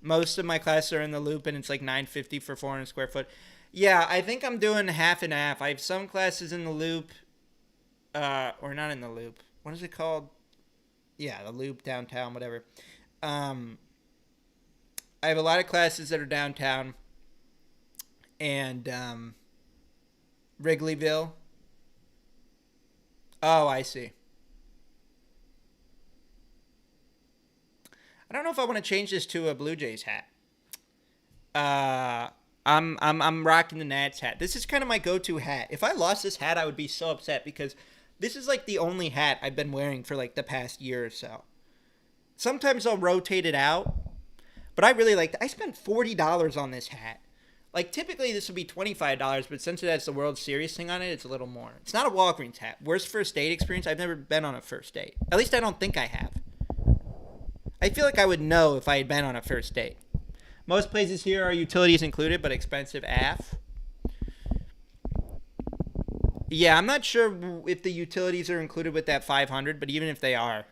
S1: Most of my classes are in the Loop, and it's like $950 for 400 square foot. Yeah, I think I'm doing half and half. I have some classes in the Loop. Or not in the Loop. What is it called? Yeah, the Loop, downtown, whatever. I have a lot of classes that are downtown. And, Wrigleyville. Oh, I see. I don't know if I want to change this to a Blue Jays hat. I'm rocking the Nats hat. This is kind of my go-to hat. If I lost this hat, I would be so upset because this is like the only hat I've been wearing for like the past year or so. Sometimes I'll rotate it out, but I really like that. I spent $40 on this hat. Like typically this would be $25, but since it has the World Series thing on it, it's a little more. It's not a Walgreens hat. Worst first date experience? I've never been on a first date. At least I don't think I have. I feel like I would know if I had been on a first date. Most places here are utilities included, but expensive AF. Yeah, I'm not sure if the utilities are included with that 500, but even if they are,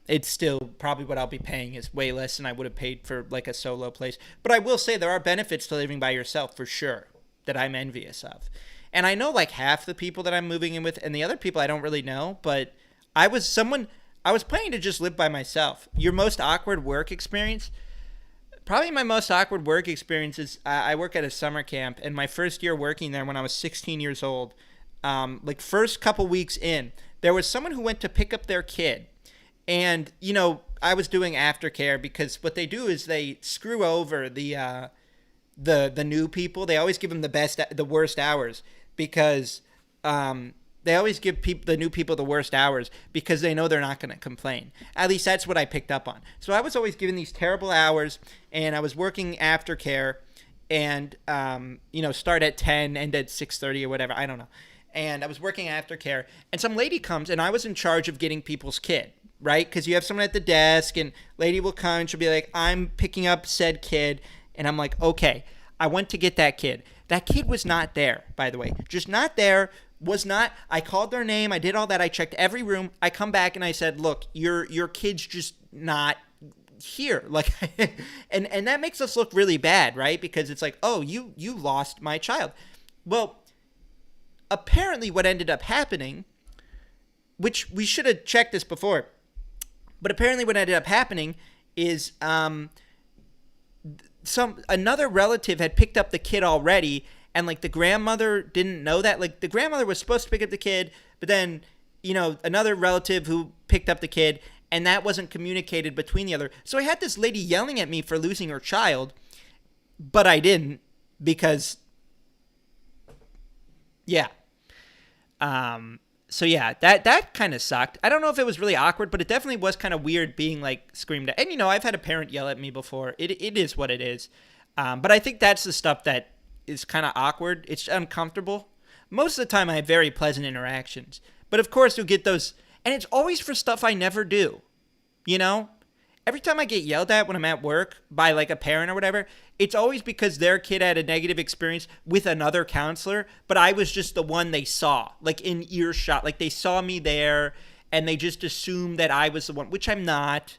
S1: it's still probably what I'll be paying is way less than I would have paid for like a solo place. But I will say there are benefits to living by yourself for sure that I'm envious of. And I know like half the people that I'm moving in with, and the other people I don't really know, but I was planning to just live by myself. Your most awkward work experience? Probably my most awkward work experience is I work at a summer camp, and my first year working there when I was 16 years old, like first couple weeks in, there was someone who went to pick up their kid. And, I was doing aftercare because what they do is they screw over the new people. They always give them the worst hours because they always give the new people the worst hours because they know they're not going to complain. At least that's what I picked up on. So I was always given these terrible hours, and I was working aftercare and, start at 10, end at 6:30 or whatever. I don't know. And I was working aftercare, and some lady comes, and I was in charge of getting people's kid, right? Because you have someone at the desk, and lady will come, and she'll be like, I'm picking up said kid. And I'm like, okay, I went to get that kid. That kid was not there, by the way. Just not there. Was not. I called their name. I did all that. I checked every room. I come back and I said, look, your kid's just not here. Like, and that makes us look really bad, right? Because it's like, oh, you lost my child. Well, apparently what ended up happening, which we should have checked this before, but apparently what ended up happening is another relative had picked up the kid already, and like the grandmother didn't know that. Like the grandmother was supposed to pick up the kid, but then, another relative who picked up the kid, and that wasn't communicated between the other. So I had this lady yelling at me for losing her child, but I didn't, because yeah. So yeah, that kind of sucked. I don't know if it was really awkward, but it definitely was kind of weird being like screamed at. And I've had a parent yell at me before. It is what it is. But I think that's the stuff that is kind of awkward. It's uncomfortable. Most of the time I have very pleasant interactions. But of course you'll get those, and it's always for stuff I never do. Every time I get yelled at when I'm at work by like a parent or whatever, it's always because their kid had a negative experience with another counselor, but I was just the one they saw, like in earshot. Like they saw me there and they just assumed that I was the one, which I'm not.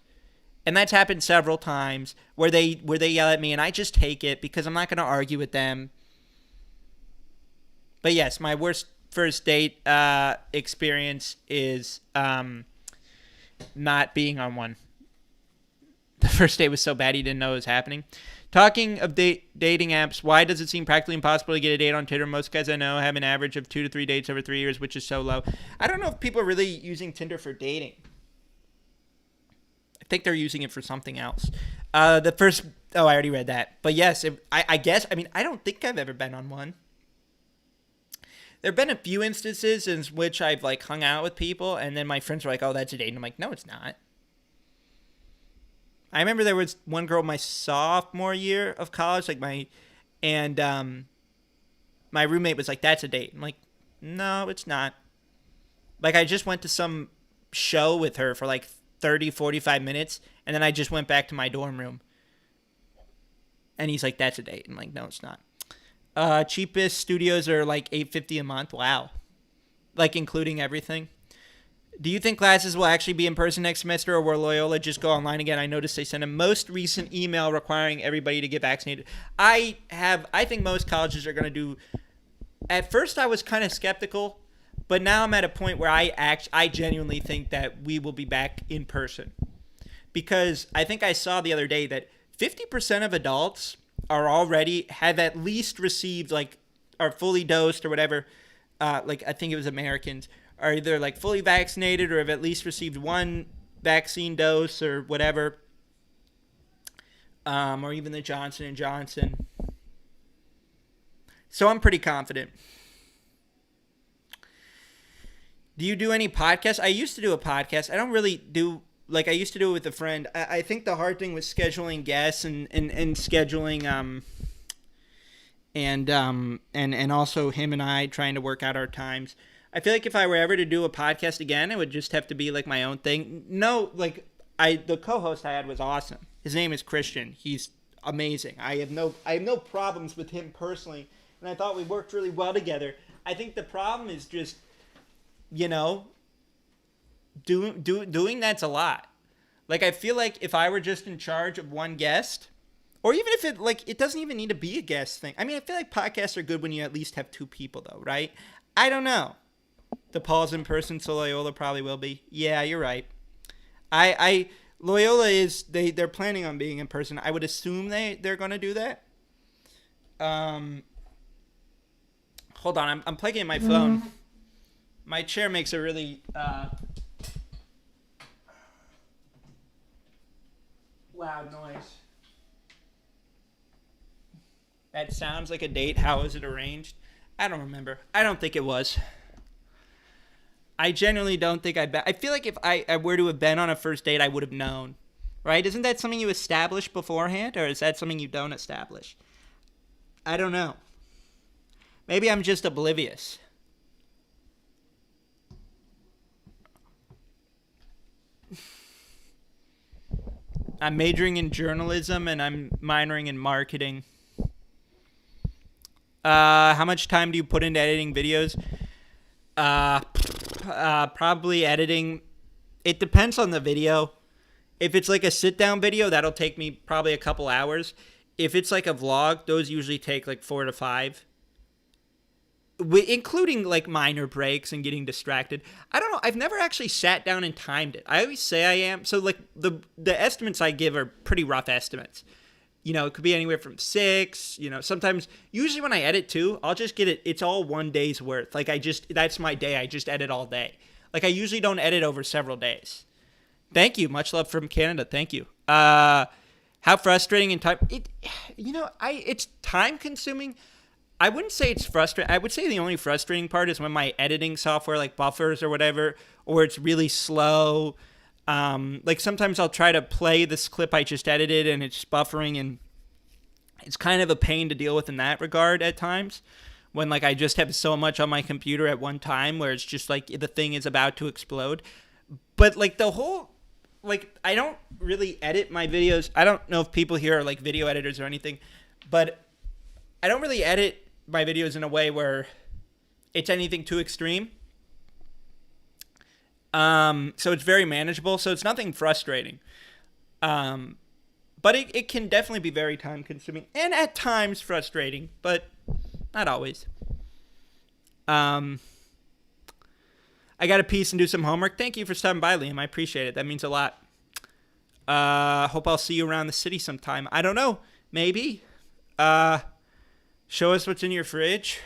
S1: And that's happened several times where they yell at me and I just take it because I'm not going to argue with them. But yes, my worst first date experience is not being on one. The first date was so bad he didn't know it was happening. Talking of dating apps, why does it seem practically impossible to get a date on Tinder? Most guys I know have an average of 2 to 3 dates over 3 years, which is so low. I don't know if people are really using Tinder for dating. I think they're using it for something else. I already read that. But yes, I guess, I don't think I've ever been on one. There have been a few instances in which I've like hung out with people and then my friends were like, oh, that's a date. And I'm like, no, it's not. I remember there was one girl my sophomore year of college, my roommate was like, that's a date. I'm like, no, it's not. Like, I just went to some show with her for like 30, 45 minutes, and then I just went back to my dorm room. And he's like, that's a date. I'm like, no, it's not. Cheapest studios are like $850 a month. Wow. Like, including everything. Do you think classes will actually be in person next semester, or will Loyola just go online again? I noticed they sent a most recent email requiring everybody to get vaccinated. I think most colleges are going to do. At first, I was kind of skeptical, but now I'm at a point where I genuinely think that we will be back in person, because I think I saw the other day that 50% of adults have at least received are fully dosed or whatever. I think it was Americans. Are either like fully vaccinated or have at least received one vaccine dose or whatever, or even the Johnson & Johnson. So I'm pretty confident. Do you do any podcasts? I used to do a podcast. I don't really do, I used to do it with a friend. I think the hard thing was scheduling guests and scheduling, and also him and I trying to work out our times. I feel like if I were ever to do a podcast again, it would just have to be like my own thing. No, the co-host I had was awesome. His name is Christian. He's amazing. I have no problems with him personally, and I thought we worked really well together. I think the problem is just, doing that's a lot. Like, I feel like if I were just in charge of one guest, or even if it doesn't even need to be a guest thing. I feel like podcasts are good when you at least have 2 people though, right? I don't know. DePaul's in person, so Loyola probably will be. Yeah, you're right. Loyola is they're planning on being in person. I would assume they're gonna do that. Hold on, I'm plugging in my phone. My chair makes a really loud noise. That sounds like a date. How was it arranged? I don't remember. I don't think it was. I genuinely don't think I feel like if I were to have been on a first date, I would have known. Right? Isn't that something you establish beforehand, or is that something you don't establish? I don't know. Maybe I'm just oblivious. I'm majoring in journalism and I'm minoring in marketing. How much time do you put into editing videos? Uh, Probably editing. It depends on the video. If it's like a sit down video, that'll take me probably a couple hours. If it's like a vlog, those usually take like 4 to 5, including like minor breaks and getting distracted. I don't know. I've never actually sat down and timed it. I always say I am. So like the estimates I give are pretty rough estimates. It could be anywhere from 6. Sometimes, usually when I edit too, I'll just get it. It's all one day's worth. Like that's my day. I just edit all day. Like I usually don't edit over several days. Thank you. Much love from Canada. Thank you. How frustrating and time it's time consuming. I wouldn't say it's frustrating. I would say the only frustrating part is when my editing software like buffers or whatever, or it's really slow. Like sometimes I'll try to play this clip I just edited and it's buffering, and it's kind of a pain to deal with in that regard at times when like I just have so much on my computer at one time where it's just like the thing is about to explode. But like I don't really edit my videos. I don't know if people here are like video editors or anything, but I don't really edit my videos in a way where it's anything too extreme. So it's very manageable. So it's nothing frustrating. But it can definitely be very time consuming and at times frustrating, but not always. I got a piece and do some homework. Thank you for stopping by, Liam. I appreciate it. That means a lot. Hope I'll see you around the city sometime. I don't know. Maybe. Show us what's in your fridge.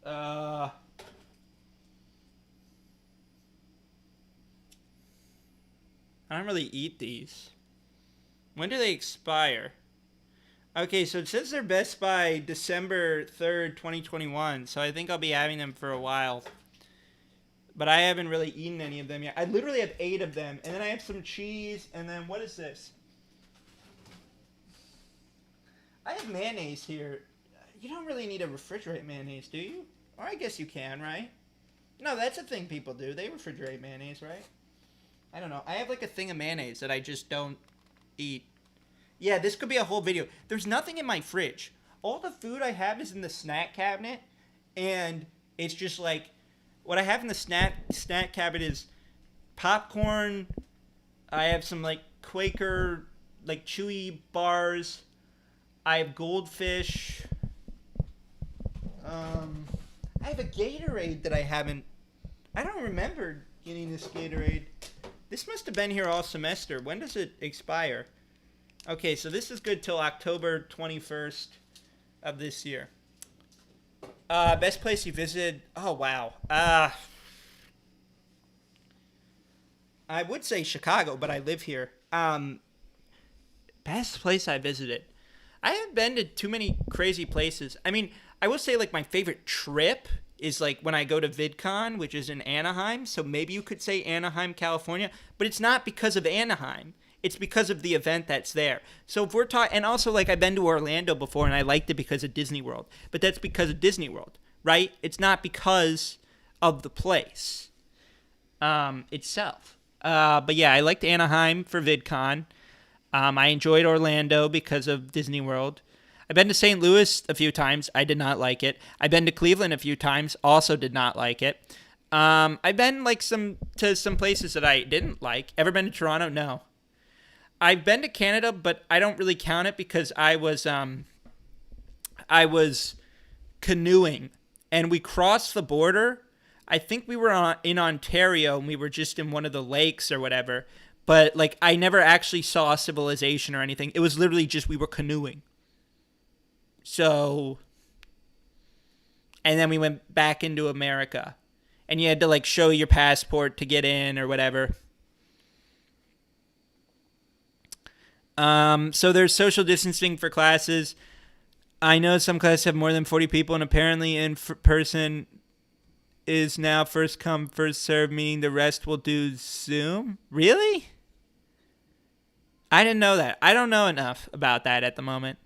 S1: I don't really eat these. When do they expire? Okay, so it says they're best by December 3rd, 2021. So I think I'll be having them for a while. But I haven't really eaten any of them yet. I literally have 8 of them. And then I have some cheese. And then what is this? I have mayonnaise here. You don't really need to refrigerate mayonnaise, do you? Or I guess you can, right? No, that's a thing people do. They refrigerate mayonnaise, right? I don't know. I have like a thing of mayonnaise that I just don't eat. Yeah, this could be a whole video. There's nothing in my fridge. All the food I have is in the snack cabinet. And it's just like, what I have in the snack cabinet is popcorn. I have some like Quaker, like chewy bars. I have Goldfish. I have a Gatorade that I don't remember getting this Gatorade. This must have been here all semester. When does it expire? Okay, so this is good till October 21st of this year. Best place you visited? Oh, wow. I would say Chicago, but I live here. Best place I visited. I haven't been to too many crazy places. I mean, I will say like my favorite trip is like when I go to VidCon, which is in Anaheim. So maybe you could say Anaheim, California, but it's not because of Anaheim. It's because of the event that's there. So if we're talking, and also like I've been to Orlando before and I liked it because of Disney World, but that's because of Disney World, right? It's not because of the place itself. But yeah, I liked Anaheim for VidCon. I enjoyed Orlando because of Disney World. I've been to St. Louis a few times. I did not like it. I've been to Cleveland a few times. Also did not like it. I've been like to some places that I didn't like. Ever been to Toronto? No. I've been to Canada, but I don't really count it because I was canoeing and we crossed the border. I think we were in Ontario and we were just in one of the lakes or whatever. But like I never actually saw a civilization or anything. It was literally just we were canoeing. So, and then we went back into America. And you had to like show your passport to get in or whatever. So there's social distancing for classes. I know some classes have more than 40 people, and apparently in person is now first come, first serve, meaning the rest will do Zoom. Really? I didn't know that. I don't know enough about that at the moment.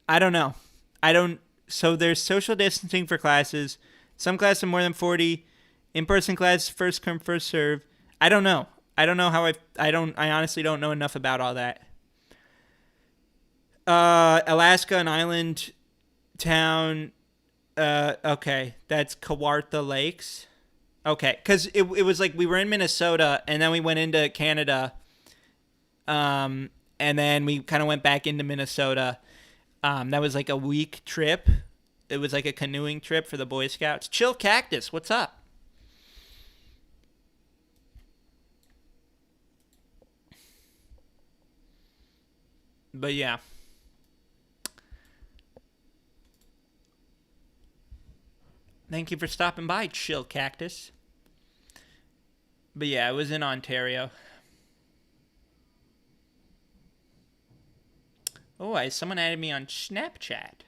S1: I don't know. So there's social distancing for classes. Some classes have more than 40. In-person class, first come, first serve. I don't know. I honestly don't know enough about all that. Alaska, an island town. Okay, that's Kawartha Lakes. Okay, because it was like we were in Minnesota and then we went into Canada, and then we kind of went back into Minnesota. That was like a week trip. It was like a canoeing trip for the Boy Scouts. Chill Cactus, what's up? But yeah. Thank you for stopping by, Chill Cactus. But yeah, it was in Ontario. Oh, someone added me on Snapchat.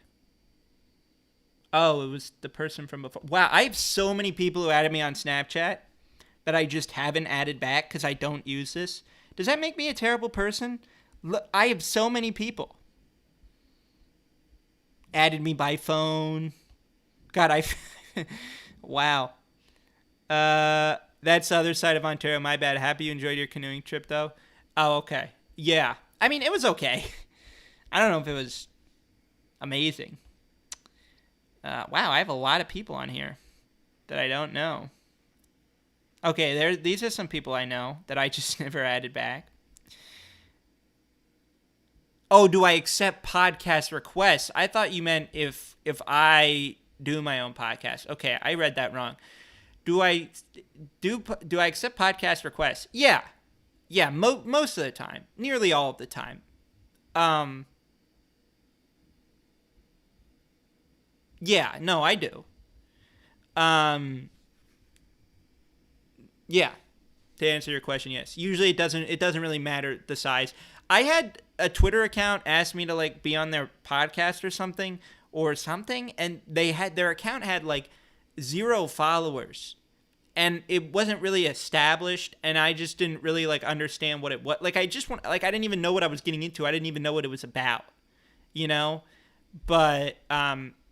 S1: Oh, it was the person from before. Wow, I have so many people who added me on Snapchat that I just haven't added back because I don't use this. Does that make me a terrible person? Look, I have so many people added me by phone. God, I. Wow. That's the other side of Ontario. My bad. Happy you enjoyed your canoeing trip, though. Oh, okay. Yeah. I mean, it was okay. I don't know if it was amazing. Wow, I have a lot of people on here that I don't know. Okay, these are some people I know that I just never added back. Oh, do I accept podcast requests? I thought you meant if I do my own podcast. Okay, I read that wrong. Do I accept podcast requests? Yeah. Yeah, most of the time. Nearly all of the time. Yeah, no, I do. Yeah. To answer your question, yes. Usually it doesn't really matter the size. I had a Twitter account ask me to like be on their podcast or something, and their account had like 0 followers. And it wasn't really established, and I just didn't really like understand what it was. Like I didn't even know what I was getting into. I didn't even know what it was about, you know? But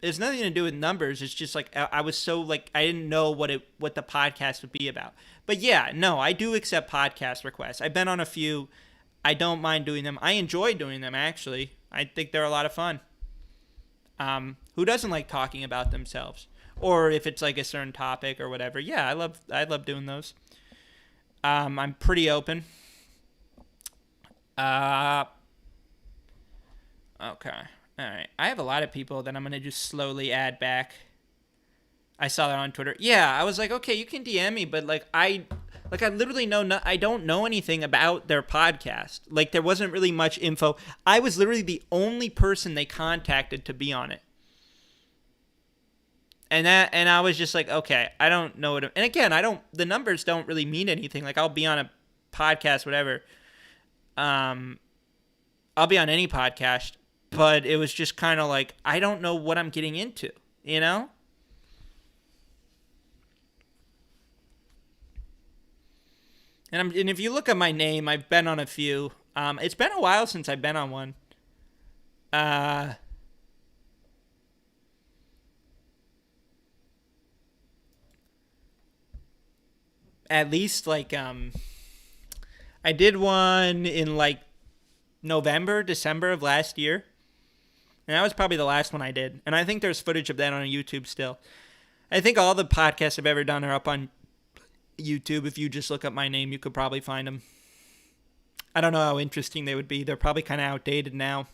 S1: it's nothing to do with numbers. It's just like I was so like I didn't know what the podcast would be about. But yeah, no, I do accept podcast requests. I've been on a few. I don't mind doing them. I enjoy doing them actually. I think they're a lot of fun. Who doesn't like talking about themselves? Or if it's like a certain topic or whatever. Yeah, I love doing those. I'm pretty open. Okay. All right. I have a lot of people that I'm going to just slowly add back. I saw that on Twitter. Yeah, I was like, okay, you can DM me, but I literally I don't know anything about their podcast. Like there wasn't really much info. I was literally the only person they contacted to be on it. And I was just like, okay, I don't know and again, the numbers don't really mean anything. Like I'll be on a podcast, whatever. I'll be on any podcast, but it was just kind of like, I don't know what I'm getting into, you know? And if you look at my name, I've been on a few. It's been a while since I've been on one. At least like I did one in like November, December of last year. And that was probably the last one I did. And I think there's footage of that on YouTube still. I think all the podcasts I've ever done are up on YouTube. If you just look up my name, you could probably find them. I don't know how interesting they would be. They're probably kind of outdated now.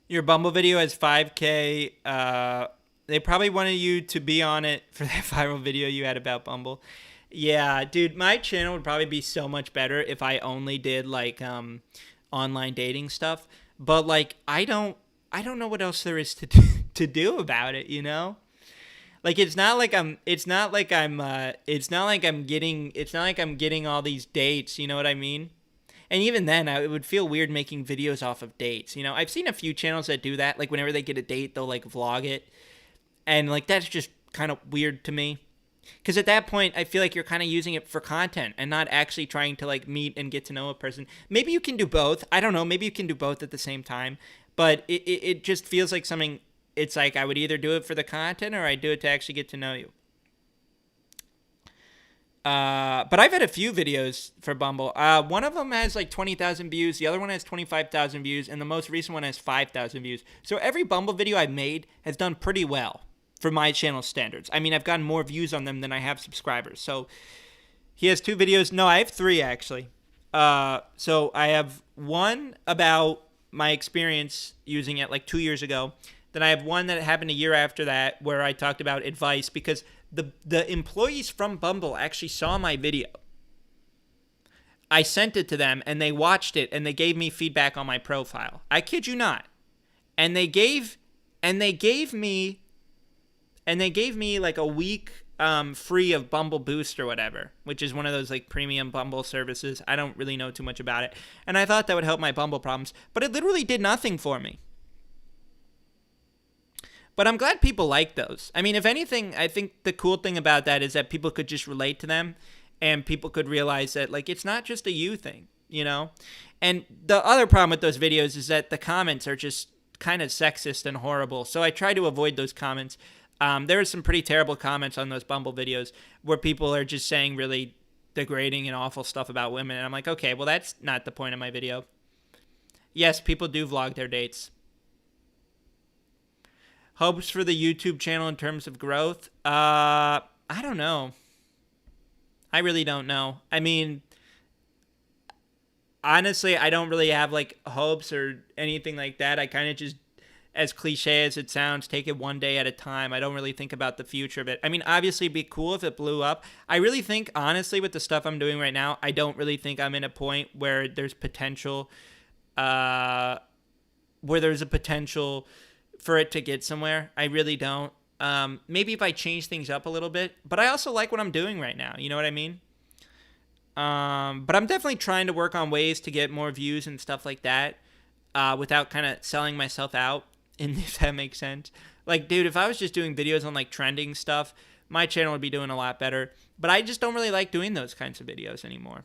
S1: Your Bumble video has 5K. They probably wanted you to be on it for that viral video you had about Bumble. Yeah, dude, my channel would probably be so much better if I only did like online dating stuff. But like I don't know what else there is to do about it, you know? Like it's not like I'm getting all these dates, you know what I mean? And even then, it would feel weird making videos off of dates. You know, I've seen a few channels that do that. Like whenever they get a date, they'll like vlog it. And like that's just kind of weird to me. Because at that point, I feel like you're kind of using it for content and not actually trying to like meet and get to know a person. Maybe you can do both. I don't know. Maybe you can do both at the same time. But it just feels like something. It's like I would either do it for the content or I do it to actually get to know you. But I've had a few videos for Bumble. One of them has like 20,000 views. The other one has 25,000 views. And the most recent one has 5,000 views. So every Bumble video I've made has done pretty well for my channel standards. I mean, I've gotten more views on them than I have subscribers. So he has 2 videos. No, I have 3 actually. So I have one about my experience using it like 2 years ago. Then I have one that happened a year after that where I talked about advice because the employees from Bumble actually saw my video. I sent it to them and they watched it and they gave me feedback on my profile. I kid you not. And they gave me like a week free of Bumble Boost or whatever, which is one of those like premium Bumble services. I don't really know too much about it. And I thought that would help my Bumble problems, but it literally did nothing for me. But I'm glad people like those. I mean, if anything, I think the cool thing about that is that people could just relate to them and people could realize that like it's not just a you thing, you know? And the other problem with those videos is that the comments are just kind of sexist and horrible. So I try to avoid those comments. There are some pretty terrible comments on those Bumble videos where people are just saying really degrading and awful stuff about women. And I'm like, okay, well, that's not the point of my video. Yes, people do vlog their dates. Hopes for the YouTube channel in terms of growth? I don't know. I really don't know. I mean, honestly, I don't really have like hopes or anything like that. I kind of just, as cliche as it sounds, take it one day at a time. I don't really think about the future of it. I mean, obviously it'd be cool if it blew up. I really think, honestly, with the stuff I'm doing right now, I don't really think I'm in a point where there's potential, for it to get somewhere. I really don't. Maybe if I change things up a little bit, but I also like what I'm doing right now. You know what I mean? But I'm definitely trying to work on ways to get more views and stuff like that, without kind of selling myself out, if that makes sense. Like, dude, if I was just doing videos on like trending stuff, my channel would be doing a lot better. But I just don't really like doing those kinds of videos anymore.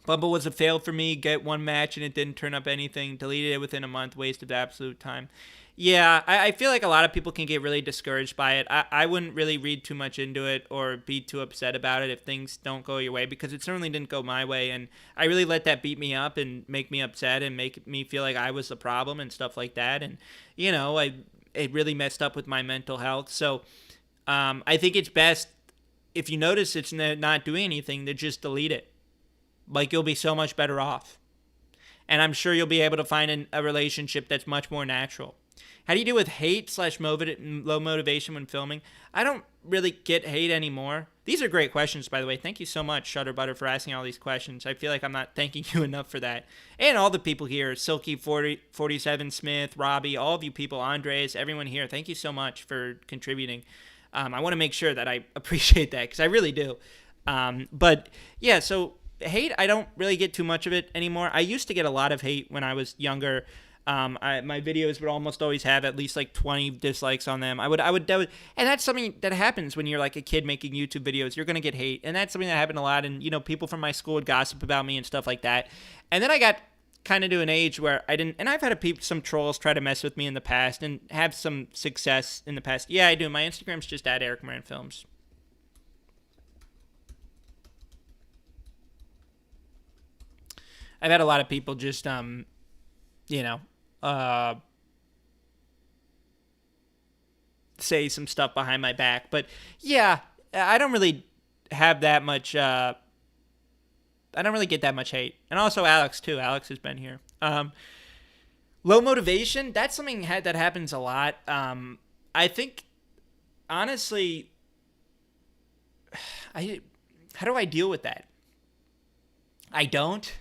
S1: Bumble was a fail for me. Get one match and it didn't turn up anything. Deleted it within a month. Wasted absolute time. Yeah, I feel like a lot of people can get really discouraged by it. I wouldn't really read too much into it or be too upset about it if things don't go your way, because it certainly didn't go my way. And I really let that beat me up and make me upset and make me feel like I was the problem and stuff like that. And, you know, it really messed up with my mental health. So I think it's best, if you notice it's not doing anything, to just delete it. Like, you'll be so much better off. And I'm sure you'll be able to find a relationship that's much more natural. How do you deal with hate / low motivation when filming? I don't really get hate anymore. These are great questions, by the way. Thank you so much, Shutterbutter, for asking all these questions. I feel like I'm not thanking you enough for that. And all the people here, Silky47 Smith, Robbie, all of you people, Andres, everyone here, thank you so much for contributing. I want to make sure that I appreciate that, because I really do. But yeah, so hate, I don't really get too much of it anymore. I used to get a lot of hate when I was younger. My videos would almost always have at least like 20 dislikes on them. I would, and that's something that happens when you're like a kid making YouTube videos. You're going to get hate. And that's something that happened a lot. And, you know, people from my school would gossip about me and stuff like that. And then I got kind of to an age where I didn't, and I've had some trolls try to mess with me in the past and have some success in the past. Yeah, I do. My Instagram's just at Eric Moran Films. I've had a lot of people just, you know, say some stuff behind my back. But yeah, I don't really have that much, I don't really get that much hate. And also Alex, too. Alex has been here. Low motivation, that's something that happens a lot. I think, honestly, how do I deal with that? I don't.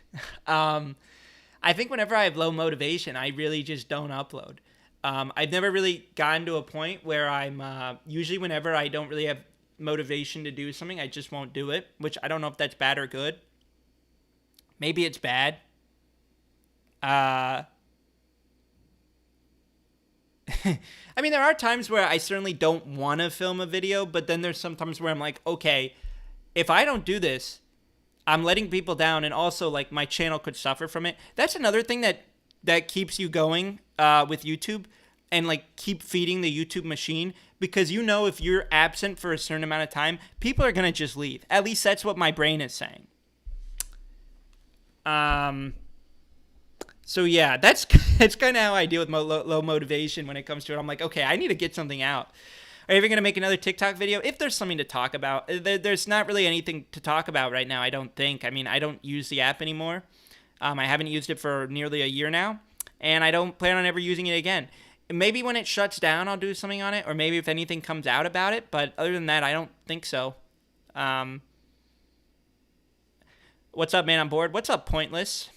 S1: I think whenever I have low motivation, I really just don't upload. I've never really gotten to a point where I'm, usually whenever I don't really have motivation to do something, I just won't do it, which I don't know if that's bad or good. Maybe it's bad. I mean, there are times where I certainly don't want to film a video, but then there's some times where I'm like, okay, if I don't do this, I'm letting people down, and also like my channel could suffer from it. That's another thing that keeps you going with YouTube, and like keep feeding the YouTube machine, because if you're absent for a certain amount of time, people are gonna just leave. At least that's what my brain is saying. So yeah, that's kind of how I deal with low motivation when it comes to it. I'm like, okay, I need to get something out. Are you ever going to make another TikTok video? If there's something to talk about. There's not really anything to talk about right now, I don't think. I mean, I don't use the app anymore. I haven't used it for nearly a year now, and I don't plan on ever using it again. Maybe when it shuts down, I'll do something on it, or maybe if anything comes out about it, but other than that, I don't think so. What's up, man? I'm bored. What's up, Pointless?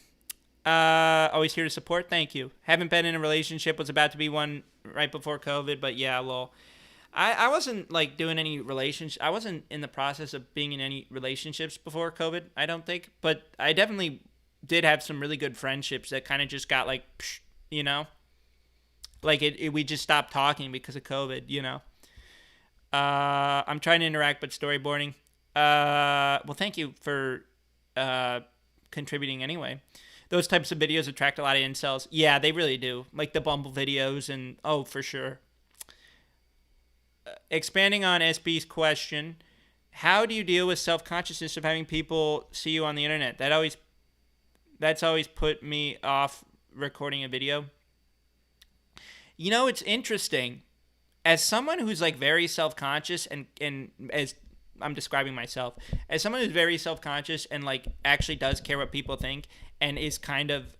S1: Always here to support. Thank you. Haven't been in a relationship. Was about to be one right before COVID, but yeah, lol. I wasn't like doing any relationship. I wasn't in the process of being in any relationships before COVID, I don't think. But I definitely did have some really good friendships that kind of just got like, psh, like we just stopped talking because of COVID. I'm trying to interact, but storyboarding. Well, thank you for contributing anyway. Those types of videos attract a lot of incels. Yeah, they really do. Like the Bumble videos, and for sure. Expanding on SB's question, how do you deal with self-consciousness of having people see you on the internet? That's always put me off recording a video. It's interesting. As someone who's like very self-conscious, and as I'm describing myself, as someone who's very self-conscious and like actually does care what people think, and is kind of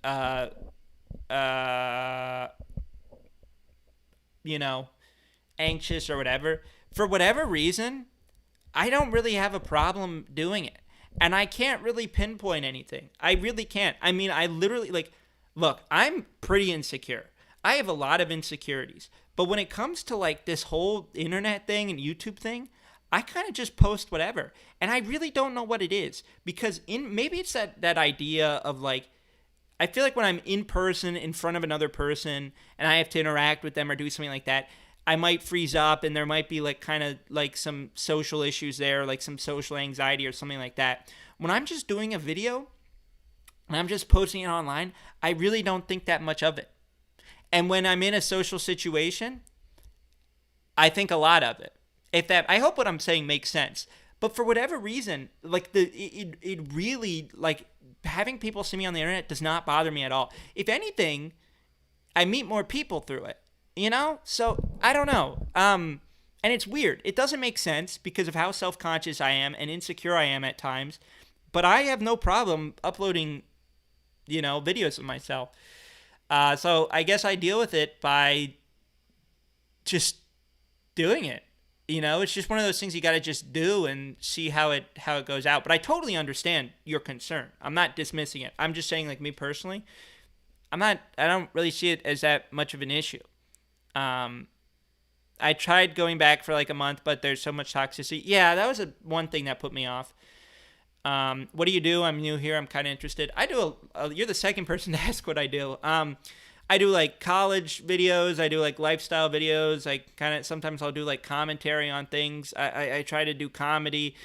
S1: anxious or whatever, for whatever reason, I don't really have a problem doing it. And I can't really pinpoint anything. I really can't. I mean, I literally, like, look, I'm pretty insecure. I have a lot of insecurities. But when it comes to like this whole internet thing and YouTube thing, I kind of just post whatever. And I really don't know what it is, because maybe it's that idea of like, I feel like when I'm in person in front of another person and I have to interact with them or do something like that, I might freeze up, and there might be like kind of like some social issues there, like some social anxiety or something like that. When I'm just doing a video and I'm just posting it online, I really don't think that much of it. And when I'm in a social situation, I think a lot of it. I hope what I'm saying makes sense. But for whatever reason, like it really, like, having people see me on the internet does not bother me at all. If anything, I meet more people through it. So I don't know. And it's weird. It doesn't make sense because of how self-conscious I am and insecure I am at times. But I have no problem uploading, videos of myself. So I guess I deal with it by just doing it. It's just one of those things you got to just do and see how it goes out. But I totally understand your concern. I'm not dismissing it. I'm just saying, like, me personally, I don't really see it as that much of an issue. I tried going back for like a month, but there's so much toxicity. Yeah, that was one thing that put me off. What do you do? I'm new here. I'm kind of interested. I do you're the second person to ask what I do. I do like college videos. I do like lifestyle videos. Sometimes I'll do like commentary on things. I try to do comedy.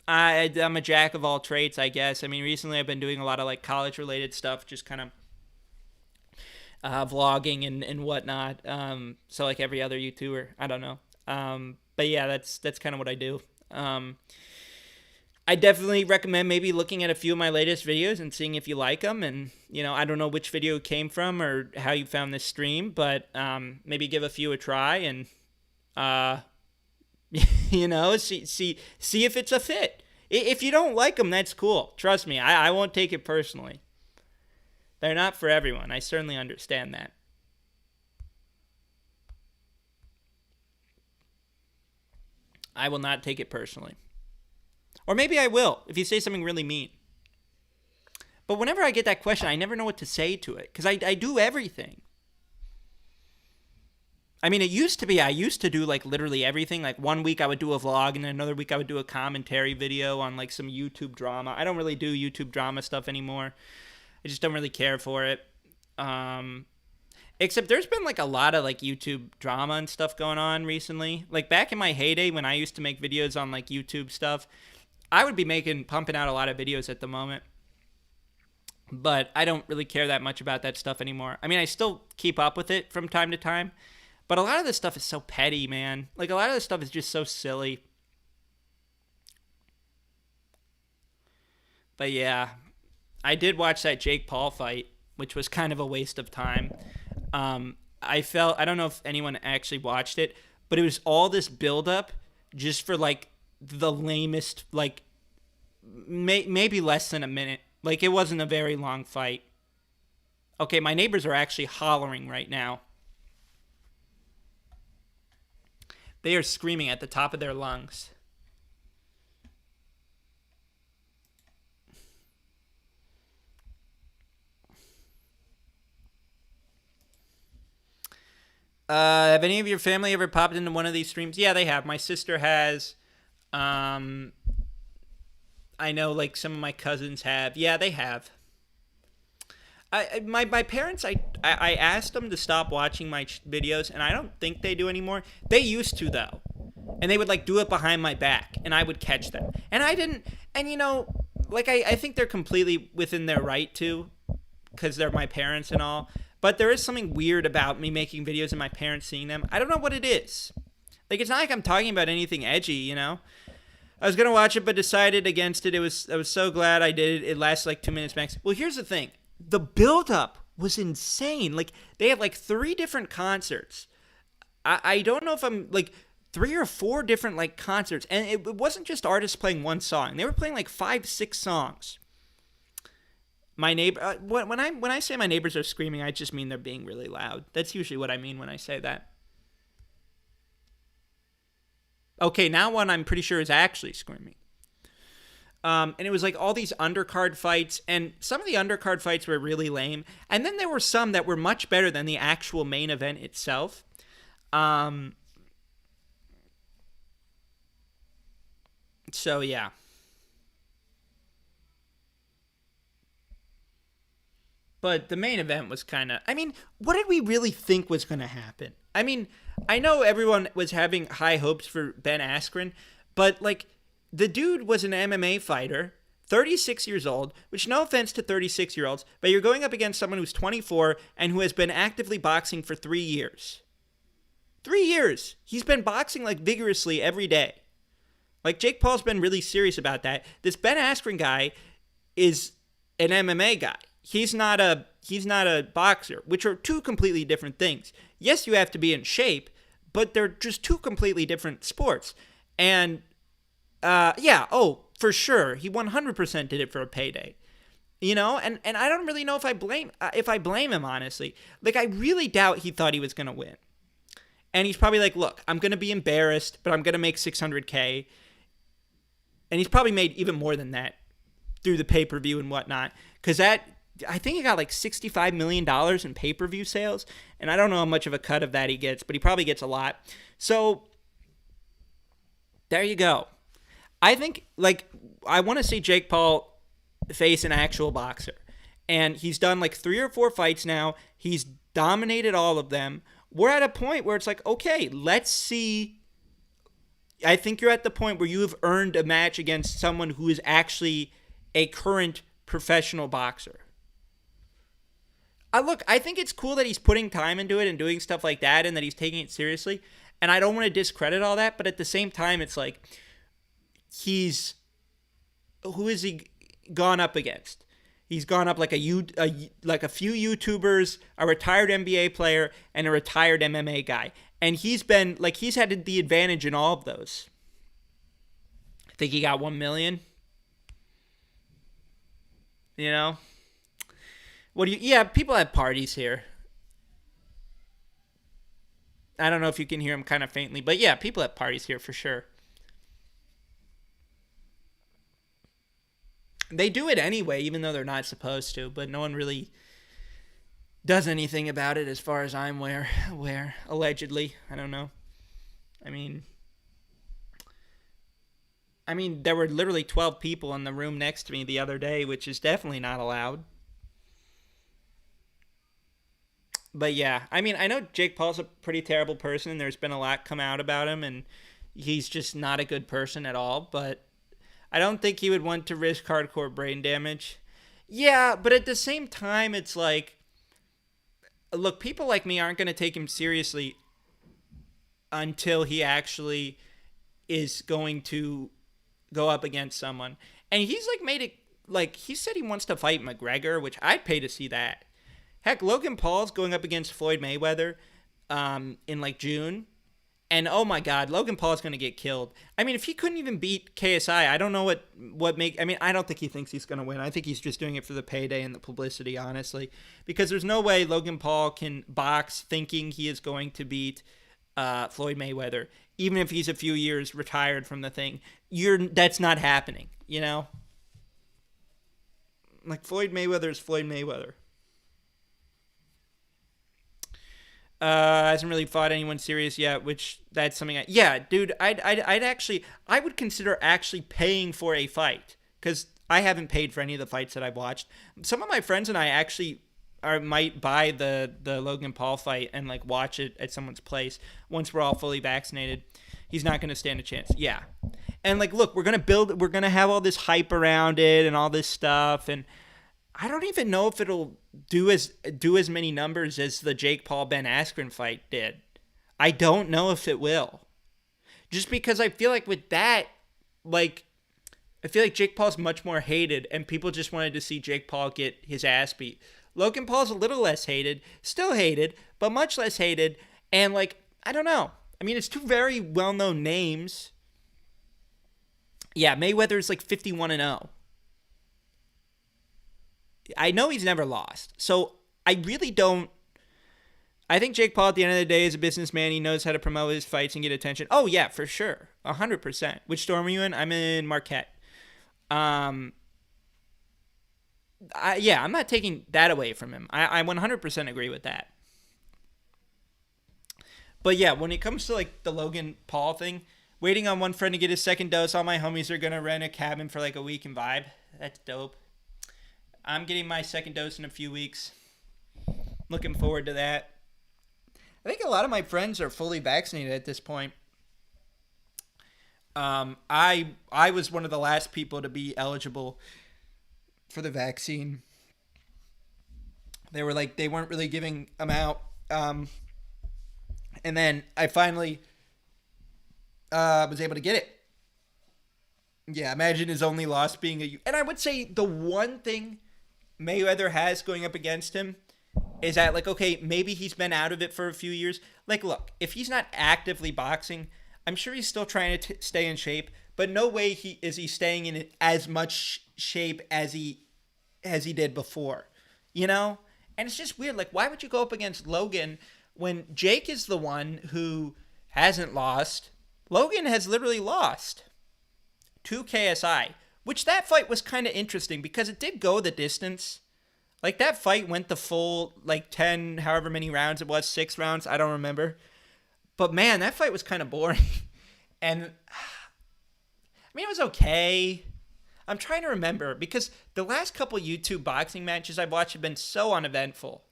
S1: I'm a jack of all trades, I guess. I mean, recently I've been doing a lot of like college related stuff, just kind of vlogging and whatnot. So like every other YouTuber, I don't know. But yeah, that's kind of what I do. I definitely recommend maybe looking at a few of my latest videos and seeing if you like them. And, I don't know which video it came from or how you found this stream, but maybe give a few a try and, see if it's a fit. If you don't like them, that's cool. Trust me, I won't take it personally. They're not for everyone. I certainly understand that. I will not take it personally. Or maybe I will, if you say something really mean. But whenever I get that question, I never know what to say to it, because I do everything. I mean, I used to do like literally everything. Like one week I would do a vlog, and then another week I would do a commentary video on like some YouTube drama. I don't really do YouTube drama stuff anymore. I just don't really care for it. And Except there's been like a lot of like YouTube drama and stuff going on recently. Like back in my heyday when I used to make videos on like YouTube stuff, I would be pumping out a lot of videos at the moment. But I don't really care that much about that stuff anymore. I mean, I still keep up with it from time to time, but a lot of this stuff is so petty, man. Like a lot of this stuff is just so silly. But yeah, I did watch that Jake Paul fight, which was kind of a waste of time. I don't know if anyone actually watched it, but it was all this buildup just for like the lamest, like maybe less than a minute. Like it wasn't a very long fight. Okay, my neighbors are actually hollering right now. They are screaming at the top of their lungs. Have any of your family ever popped into one of these streams? Yeah, they have. My sister has. I know, like some of my cousins have. Yeah, they have. My parents, I asked them to stop watching my videos, and I don't think they do anymore. They used to though, and they would like do it behind my back, and I would catch them, and I didn't. And like I think they're completely within their right to, because they're my parents and all. But there is something weird about me making videos and my parents seeing them. I don't know what it is. Like, it's not like I'm talking about anything edgy, I was going to watch it, but decided against it. I was so glad I did it. It lasted like 2 minutes max. Well, here's the thing. The build-up was insane. Like, they had like 3 different concerts. I don't know if I'm, like, 3 or 4 different, like, concerts. And it wasn't just artists playing one song. They were playing like 5, 6 songs. My neighbor, when I say my neighbors are screaming, I just mean they're being really loud. That's usually what I mean when I say that. Okay, now one I'm pretty sure is actually screaming. And it was like all these undercard fights, and some of the undercard fights were really lame. And then there were some that were much better than the actual main event itself. So yeah. But the main event was kind of... I mean, what did we really think was going to happen? I mean, I know everyone was having high hopes for Ben Askren, but, like, the dude was an MMA fighter, 36 years old, which no offense to 36-year-olds, but you're going up against someone who's 24 and who has been actively boxing for 3 years. 3 years! He's been boxing, like, vigorously every day. Like, Jake Paul's been really serious about that. This Ben Askren guy is an MMA guy. He's not a boxer, which are 2 completely different things. Yes, you have to be in shape, but they're just 2 completely different sports. And for sure, he 100% did it for a payday. And I don't really know if I blame him, honestly. Like, I really doubt he thought he was going to win. And he's probably like, look, I'm going to be embarrassed, but I'm going to make $600K. And he's probably made even more than that through the pay-per-view and whatnot. Because I think he got like $65 million in pay-per-view sales, and I don't know how much of a cut of that he gets, but he probably gets a lot. So, there you go. I think, like, I want to see Jake Paul face an actual boxer. And he's done like 3 or 4 fights now. He's dominated all of them. We're at a point where it's like, okay, let's see. I think you're at the point where you have earned a match against someone who is actually a current professional boxer. I think it's cool that he's putting time into it and doing stuff like that and that he's taking it seriously. And I don't want to discredit all that, but at the same time, it's like, who has he gone up against? He's gone up like a few YouTubers, a retired NBA player, and a retired MMA guy. And he's had the advantage in all of those. I think he got 1 million. People have parties here. I don't know if you can hear them kind of faintly, but yeah, people have parties here for sure. They do it anyway, even though they're not supposed to, but no one really does anything about it as far as I'm aware, allegedly. I don't know. I mean, there were literally 12 people in the room next to me the other day, which is definitely not allowed. But yeah, I mean, I know Jake Paul's a pretty terrible person. There's been a lot come out about him, and he's just not a good person at all. But I don't think he would want to risk hardcore brain damage. Yeah, but at the same time, it's like, look, people like me aren't going to take him seriously until he actually is going to go up against someone. And he's like made it like he said he wants to fight McGregor, which I'd pay to see that. Heck, Logan Paul's going up against Floyd Mayweather in like June. And oh my God, Logan Paul's going to get killed. I mean, if he couldn't even beat KSI, I don't know what make. I mean, I don't think he thinks he's going to win. I think he's just doing it for the payday and the publicity, honestly, because there's no way Logan Paul can box thinking he is going to beat Floyd Mayweather, even if he's a few years retired from the thing. That's not happening. You know, like Floyd Mayweather is Floyd Mayweather. Hasn't really fought anyone serious yet, which that's something. Yeah, dude, I'd actually, I would consider actually paying for a fight because I haven't paid for any of the fights that I've watched. Some of my friends and I actually might buy the Logan Paul fight and like watch it at someone's place once we're all fully vaccinated. He's not going to stand a chance. Yeah, and like, look, we're gonna have all this hype around it and all this stuff, and I don't even know if it'll do as many numbers as the Jake Paul Ben Askren fight did. I don't know if it will. Just because I feel like with that, like I feel like Jake Paul's much more hated and people just wanted to see Jake Paul get his ass beat. Logan Paul's a little less hated, still hated, but much less hated, and like I don't know. I mean, it's two very well-known names. Yeah, Mayweather's like 51-0. I know he's never lost. So I really don't. I think Jake Paul at the end of the day is a businessman. He knows how to promote his fights and get attention. Oh, yeah, for sure. 100%. Which storm are you in? I'm in Marquette. Yeah, I'm not taking that away from him. I 100% agree with that. But yeah, when it comes to like the Logan Paul thing, waiting on one friend to get his second dose, all my homies are going to rent a cabin for like a week and vibe. That's dope. I'm getting my second dose in a few weeks. Looking forward to that. I think a lot of my friends are fully vaccinated at this point. I was one of the last people to be eligible for the vaccine. They were like they weren't really giving them out. And then I finally was able to get it. Yeah, imagine his only loss being a. And I would say the one thing Mayweather has going up against him is that, like, okay, maybe he's been out of it for a few years. Like, look, if he's not actively boxing, I'm sure he's still trying to stay in shape, but no way is he staying in as much shape as he did before, you know? And it's just weird. Like, why would you go up against Logan when Jake is the one who hasn't lost? Logan has literally lost to KSI, which that fight was kind of interesting because it did go the distance. Like, that fight went the full, like, 10, however many rounds it was, 6 rounds, I don't remember. But, man, that fight was kind of boring. And, I mean, it was okay. I'm trying to remember because the last couple YouTube boxing matches I've watched have been so uneventful.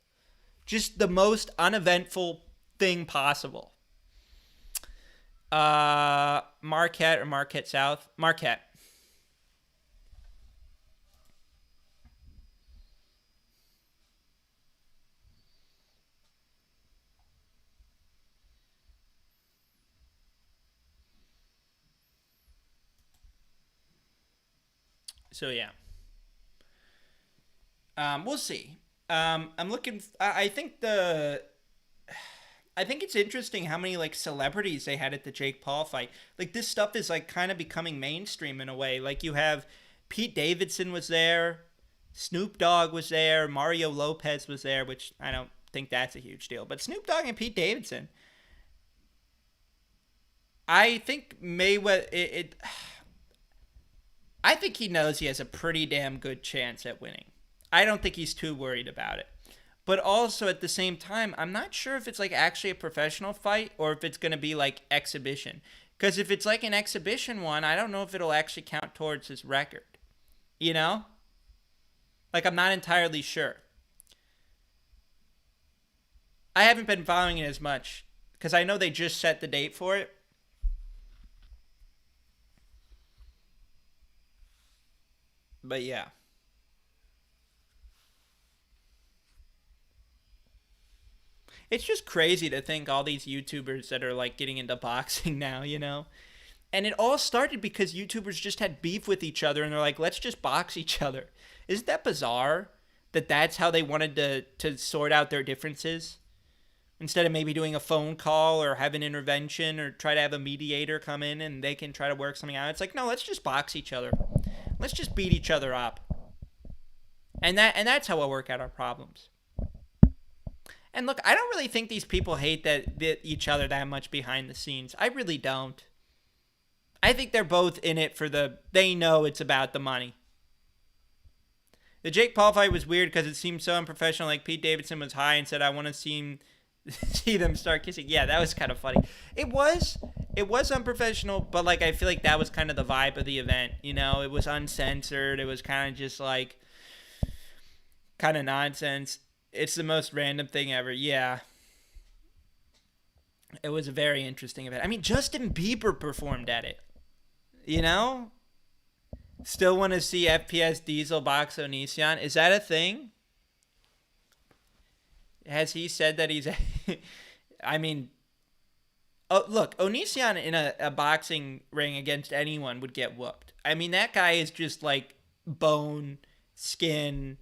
S1: Just the most uneventful thing possible. Marquette or Marquette South? Marquette. So yeah, we'll see. I'm looking. I think it's interesting how many like celebrities they had at the Jake Paul fight. Like this stuff is like kind of becoming mainstream in a way. Like you have Pete Davidson was there, Snoop Dogg was there, Mario Lopez was there, which I don't think that's a huge deal. But Snoop Dogg and Pete Davidson, I think Mayweather. I think he knows he has a pretty damn good chance at winning. I don't think he's too worried about it. But also at the same time, I'm not sure if it's like actually a professional fight or if it's going to be like exhibition. Because if it's like an exhibition one, I don't know if it'll actually count towards his record. You know? Like I'm not entirely sure. I haven't been following it as much because I know they just set the date for it. But yeah. It's just crazy to think all these YouTubers that are like getting into boxing now, you know? And it all started because YouTubers just had beef with each other and they're like, let's just box each other. Isn't that bizarre that that's how they wanted to sort out their differences? Instead of maybe doing a phone call or have an intervention or try to have a mediator come in and they can try to work something out. It's like, no, let's just box each other. Let's just beat each other up. And that's how we'll work out our problems. And look, I don't really think these people hate that each other that much behind the scenes. I really don't. I think they're both in it for they know it's about the money. The Jake Paul fight was weird because it seemed so unprofessional. Like Pete Davidson was high and said, I want to see them start kissing. Yeah, that was kind of funny. It was unprofessional, but like I feel like that was kind of the vibe of the event. You know, it was uncensored. It was kind of just like kind of nonsense. It's the most random thing ever. Yeah. It was a very interesting event. I mean, Justin Bieber performed at it. You know? Still want to see FPS Diesel box Onision. Is that a thing? Has he said that he's... I mean... Oh, look, Onision in a boxing ring against anyone would get whooped. I mean, that guy is just like bone, skin...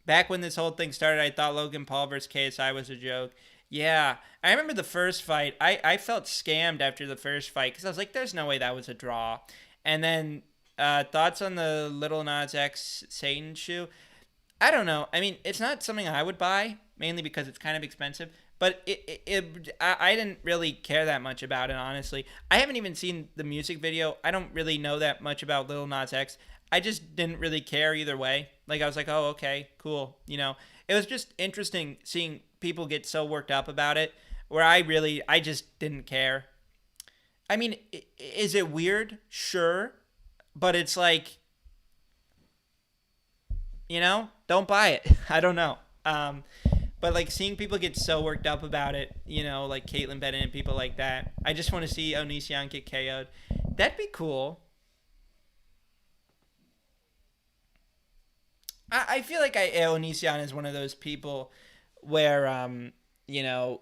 S1: Back when this whole thing started, I thought Logan Paul versus KSI was a joke. Yeah, I remember the first fight. I felt scammed after the first fight because I was like, there's no way that was a draw. And then thoughts on the Lil Nas X Satan shoe? I don't know. I mean, it's not something I would buy, mainly because it's kind of expensive. But I didn't really care that much about it, honestly. I haven't even seen the music video. I don't really know that much about Lil Nas X. I just didn't really care either way. Like, I was like, oh, okay, cool. You know, it was just interesting seeing people get so worked up about it where I just didn't care. I mean, is it weird? Sure. But it's like, you know, don't buy it. I don't know. But like seeing people get so worked up about it, you know, like Caitlyn Bennett and people like that. I just want to see Onision get KO'd. That'd be cool. I feel like Onision is one of those people where you know,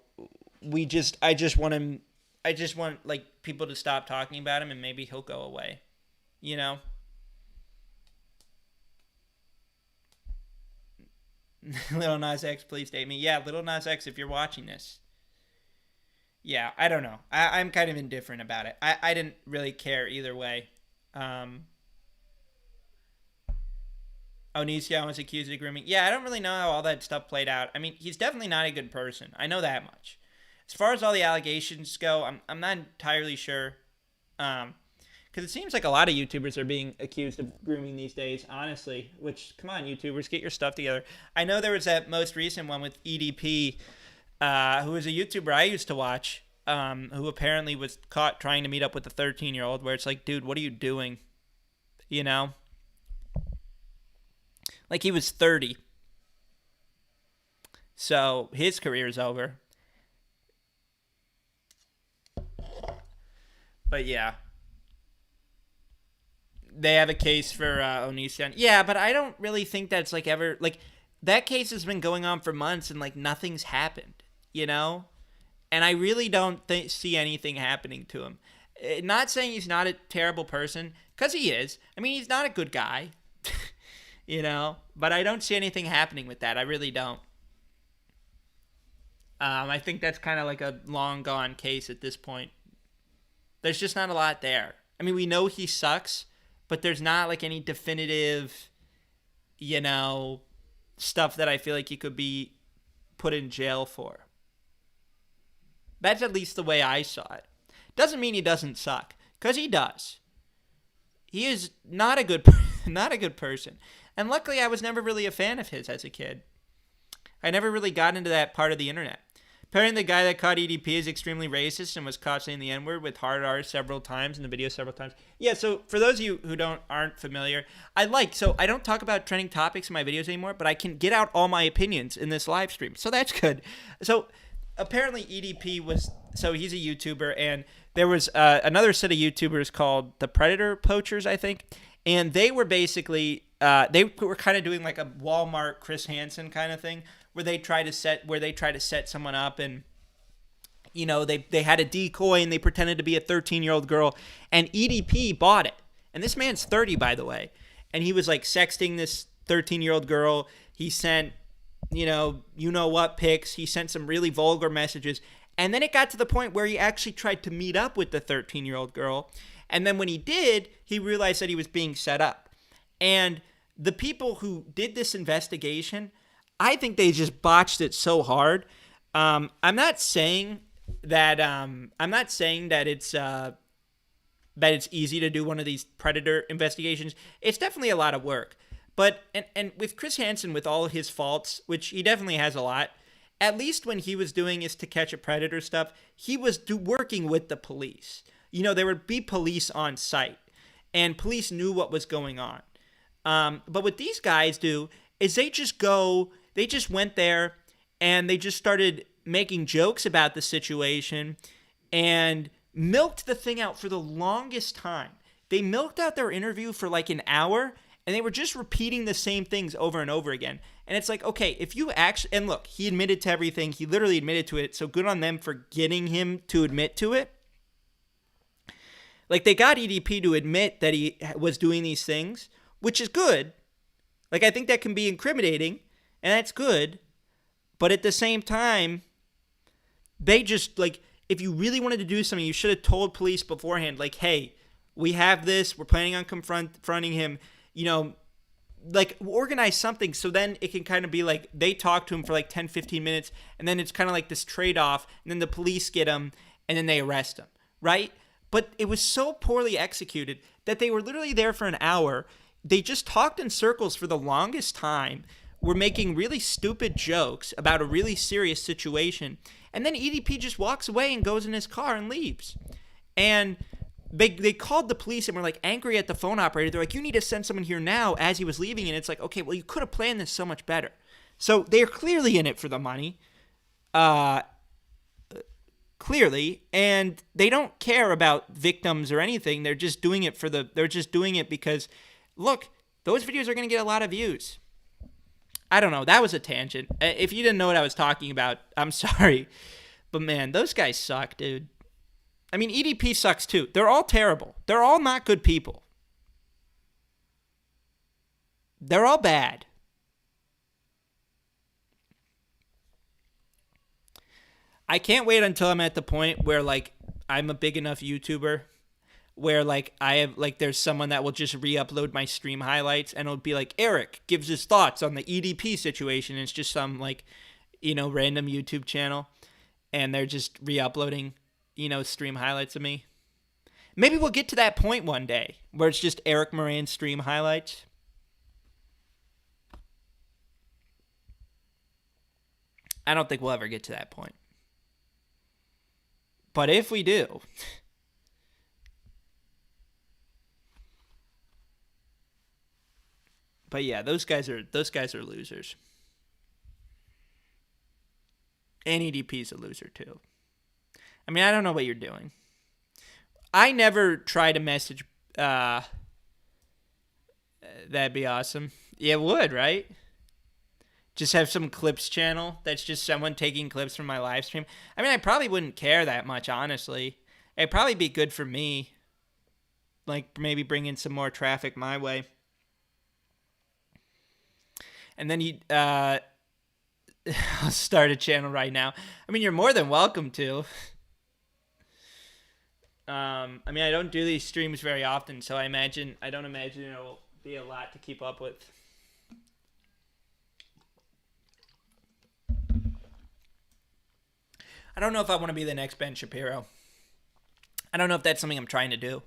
S1: I just want like people to stop talking about him and maybe he'll go away. You know? Lil Nas X, please date me. Yeah, Lil Nas X, if you're watching this. Yeah, I don't know. I'm kind of indifferent about it. I didn't really care either way. Onision was accused of grooming. Yeah, I don't really know how all that stuff played out. I mean, he's definitely not a good person. I know that much. As far as all the allegations go, I'm not entirely sure. Because it seems like a lot of YouTubers are being accused of grooming these days, honestly. Which, come on, YouTubers, get your stuff together. I know there was that most recent one with EDP, who was a YouTuber I used to watch, who apparently was caught trying to meet up with a 13-year-old, where it's like, dude, what are you doing? You know? Like, he was 30. So, his career's over. But, yeah. They have a case for Onision. Yeah, but I don't really think that's, like, ever... Like, that case has been going on for months, and, like, nothing's happened. You know? And I really don't see anything happening to him. Not saying he's not a terrible person, because he is. I mean, he's not a good guy. You know, but I don't see anything happening with that. I really don't. I think that's kind of like a long gone case at this point. There's just not a lot there. I mean, we know he sucks, but there's not like any definitive, you know, stuff that I feel like he could be put in jail for. That's at least the way I saw it. Doesn't mean he doesn't suck, because he does. He is not a good person. And luckily, I was never really a fan of his as a kid. I never really got into that part of the internet. Apparently, the guy that caught EDP is extremely racist and was caught saying the N-word with hard R several times in the video several times. Yeah, so for those of you who aren't familiar, I don't talk about trending topics in my videos anymore, but I can get out all my opinions in this live stream. So that's good. So apparently EDP he's a YouTuber, and there was another set of YouTubers called the Predator Poachers, I think, and they were basically they were kind of doing like a Walmart Chris Hansen kind of thing, where they try to set someone up, and they had a decoy and they pretended to be a 13-year-old girl, and EDP bought it. And this man's 30, by the way, and he was like sexting this 13-year-old girl. He sent what pics. He sent some really vulgar messages, and then it got to the point where he actually tried to meet up with the 13-year-old girl, and then when he did, he realized that he was being set up. And the people who did this investigation, I think they just botched it so hard. I'm not saying that it's easy to do one of these Predator investigations. It's definitely a lot of work. But and with Chris Hansen, with all his faults, which he definitely has a lot, at least when he was doing his To Catch a Predator stuff, he was working with the police. There would be police on site, and police knew what was going on. But what these guys do is they just went there and they just started making jokes about the situation and milked the thing out for the longest time. They milked out their interview for like an hour, and they were just repeating the same things over and over again. And it's like, okay, if you actually, and look, he admitted to everything. He literally admitted to it. So good on them for getting him to admit to it. Like, they got EDP to admit that he was doing these things, which is good. Like, I think that can be incriminating, and that's good. But at the same time, they just, like, if you really wanted to do something, you should have told police beforehand, like, hey, we have this, we're planning on confronting him, like, organize something so then it can kind of be like they talk to him for like 10, 15 minutes, and then it's kind of like this trade-off, and then the police get him, and then they arrest him, right? But it was so poorly executed that they were literally there for an hour. They just talked in circles for the longest time, were making really stupid jokes about a really serious situation, and then EDP just walks away and goes in his car and leaves. And they called the police and were like angry at the phone operator. They're like, you need to send someone here now, as he was leaving. And it's like, okay, well, you could have planned this so much better. So they're clearly in it for the money. Clearly, and they don't care about victims or anything. They're just doing it because, look, those videos are going to get a lot of views. I don't know. That was a tangent. If you didn't know what I was talking about, I'm sorry. But man, those guys suck, dude. I mean, EDP sucks too. They're all terrible. They're all not good people. They're all bad. I can't wait until I'm at the point where, like, I'm a big enough YouTuber where, like, there's someone that will just re-upload my stream highlights, and it'll be like, Eric gives his thoughts on the EDP situation. And it's just some, like, random YouTube channel, and they're just re-uploading, stream highlights of me. Maybe we'll get to that point one day where it's just Eric Moran stream highlights. I don't think we'll ever get to that point. But if we do, but yeah, those guys are losers. And EDP's a loser too. I mean, I don't know what you're doing. I never try to message. That'd be awesome. Yeah, it would, right? Just have some clips channel that's just someone taking clips from my live stream. I mean, I probably wouldn't care that much, honestly. It'd probably be good for me. Like, maybe bring in some more traffic my way. And then I'll start a channel right now. I mean, you're more than welcome to. I mean, I don't do these streams very often, so I don't imagine it'll be a lot to keep up with. I don't know if I want to be the next Ben Shapiro. I don't know if that's something I'm trying to do.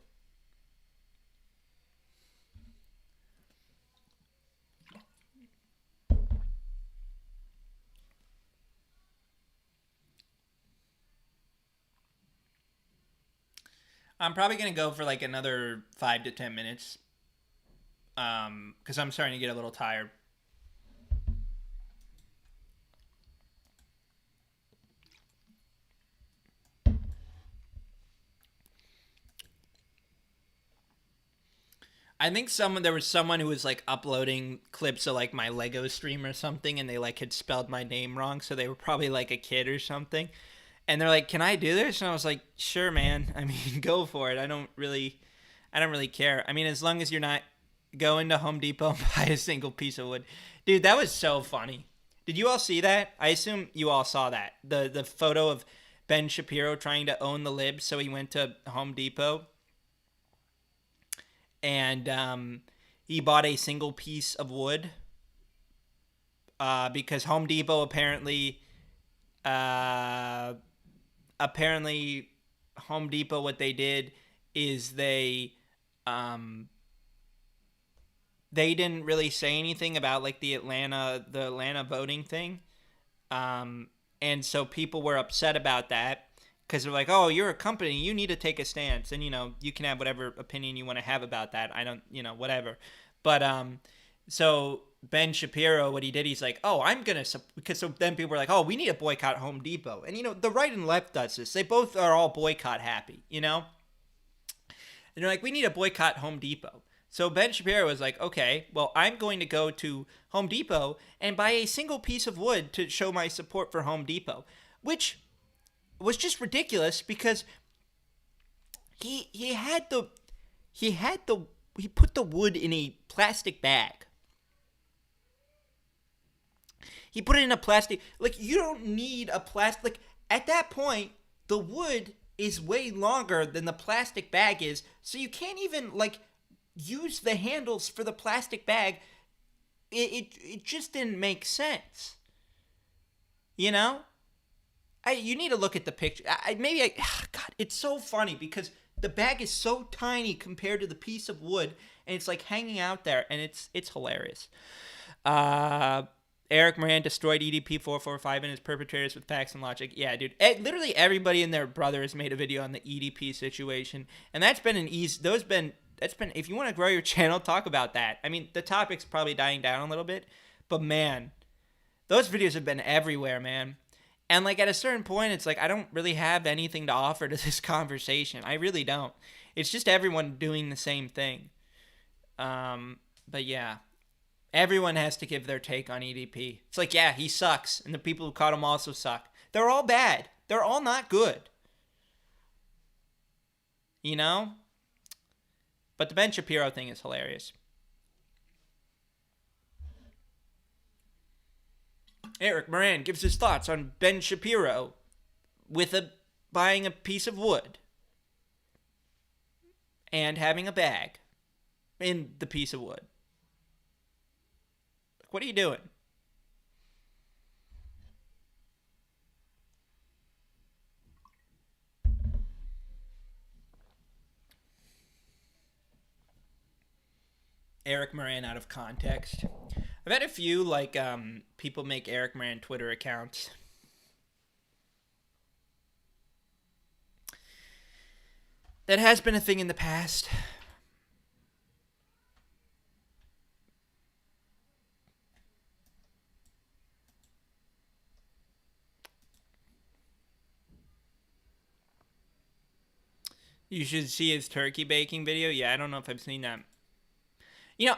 S1: I'm probably gonna go for like another 5 to 10 minutes. Because I'm starting to get a little tired. I think there was someone who was like uploading clips of like my Lego stream or something, and they like had spelled my name wrong, so they were probably like a kid or something. And they're like, "Can I do this?" And I was like, "Sure, man. I mean, go for it. I don't really care. I mean, as long as you're not going to Home Depot and buy a single piece of wood." Dude, that was so funny. Did you all see that? I assume you all saw that. The photo of Ben Shapiro trying to own the libs, so he went to Home Depot and he bought a single piece of wood because Home Depot uh, apparently Home Depot, what they did is um, they didn't really say anything about like the Atlanta voting thing, and so people were upset about that because they're like, "Oh, you're a company, you need to take a stance, and you can have whatever opinion you want to have about that. I don't, whatever." But so Ben Shapiro, what he did, he's like, "Oh, I'm gonna," because so then people were like, "Oh, we need to boycott Home Depot," and the right and left does this. They both are all boycott happy. And they're like, "We need to boycott Home Depot." So Ben Shapiro was like, "Okay, well, I'm going to go to Home Depot and buy a single piece of wood to show my support for Home Depot," which was just ridiculous because he had the he put the wood in a plastic bag. He put it in a plastic, like, you don't need a plastic, like, at that point the wood is way longer than the plastic bag is, so you can't even like use the handles for the plastic bag. It just didn't make sense. You know? You need to look at the picture. God, it's so funny because the bag is so tiny compared to the piece of wood, and it's like hanging out there, and it's hilarious. Uh, Eric Moran destroyed EDP 445 and his perpetrators with facts and logic. Yeah, dude. Literally everybody and their brother has made a video on the EDP situation, and that's been an easy. That's been, if you want to grow your channel, talk about that. I mean, the topic's probably dying down a little bit, but man, those videos have been everywhere, man. And like at a certain point, it's like I don't really have anything to offer to this conversation. I really don't. It's just everyone doing the same thing. But yeah, everyone has to give their take on EDP. It's like, yeah, he sucks, and the people who caught him also suck. They're all bad. They're all not good. You know? But the Ben Shapiro thing is hilarious. Eric Moran gives his thoughts on Ben Shapiro buying a piece of wood and having a bag in the piece of wood. What are you doing? Eric Moran out of context. I've had a few like people make Eric Moran Twitter accounts. That has been a thing in the past. You should see his turkey baking video. Yeah, I don't know if I've seen that.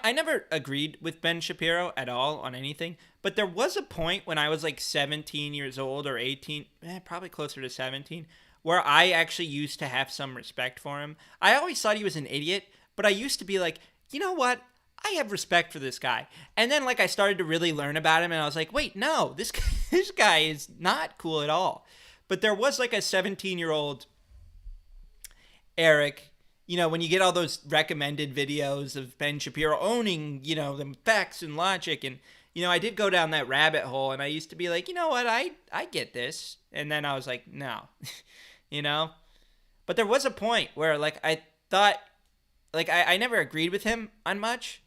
S1: I never agreed with Ben Shapiro at all on anything, but there was a point when I was like 17 years old or 18, probably closer to 17, where I actually used to have some respect for him. I always thought he was an idiot, but I used to be like, you know what? I have respect for this guy. And then like I started to really learn about him, and I was like, wait, no, this guy is not cool at all. But there was like a 17-year-old Eric, when you get all those recommended videos of Ben Shapiro owning, the facts and logic, and, I did go down that rabbit hole, and I used to be like, you know what, I get this. And then I was like, no, But there was a point where, like, I thought, like, I never agreed with him on much,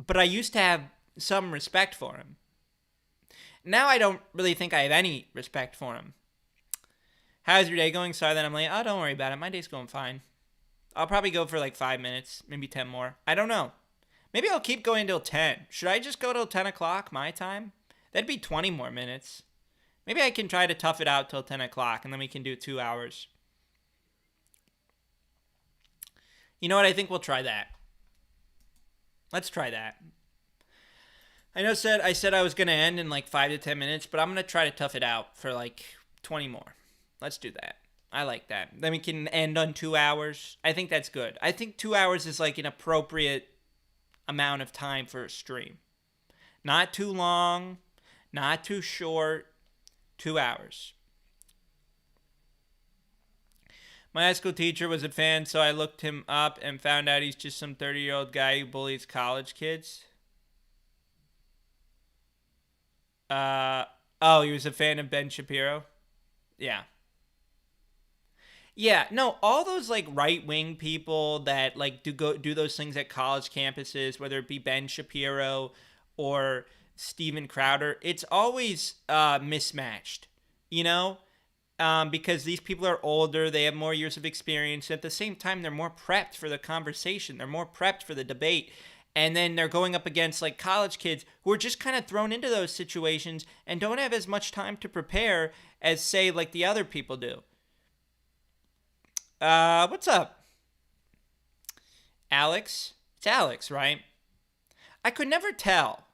S1: but I used to have some respect for him. Now I don't really think I have any respect for him. how's your day going? Sorry that I'm late. Oh, don't worry about it. My day's going fine. I'll probably go for like 5 minutes, maybe 10 more. I don't know. Maybe I'll keep going till 10. Should I just go till 10 o'clock my time? That'd be 20 more minutes. Maybe I can try to tough it out till 10 o'clock and then we can do 2 hours. You know what? I think we'll try that. Let's try that. I said I was going to end in like 5 to 10 minutes, but I'm going to try to tough it out for like 20 more. Let's do that. I like that. Then we can end on 2 hours. I think that's good. I think 2 hours is like an appropriate amount of time for a stream. Not too long, not too short. 2 hours. My high school teacher was a fan, so I looked him up and found out he's just some 30-year-old guy who bullies college kids. He was a fan of Ben Shapiro? Yeah. Yeah, no, all those like right-wing people that like do those things at college campuses, whether it be Ben Shapiro or Steven Crowder, it's always mismatched, you know? Because these people are older, they have more years of experience. At the same time, they're more prepped for the conversation. They're more prepped for the debate. And then they're going up against like college kids who are just kind of thrown into those situations and don't have as much time to prepare as, say, like the other people do. What's up? Alex? It's Alex, right? I could never tell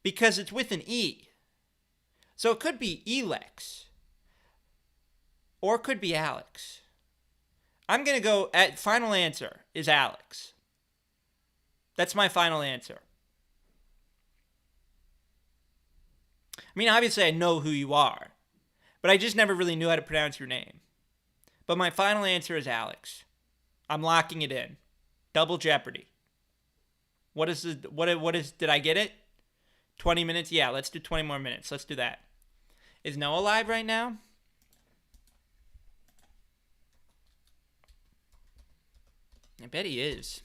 S1: because it's with an E. So it could be Elex. Or it could be Alex. I'm going to go at final answer is Alex. That's my final answer. I mean, obviously I know who you are, but I just never really knew how to pronounce your name. But my final answer is Alex. I'm locking it in. Double Jeopardy. What is did I get it? 20 minutes? Yeah, let's do 20 more minutes. Let's do that. Is Noah live right now? I bet he is.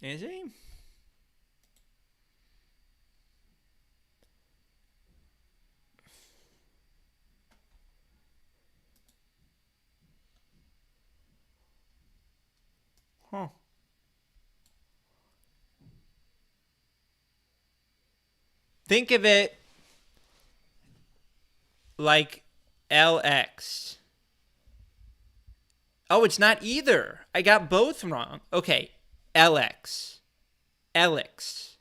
S1: Is he? Huh. Think of it like LX. Oh, it's not either. I got both wrong. Okay, LX. Elix.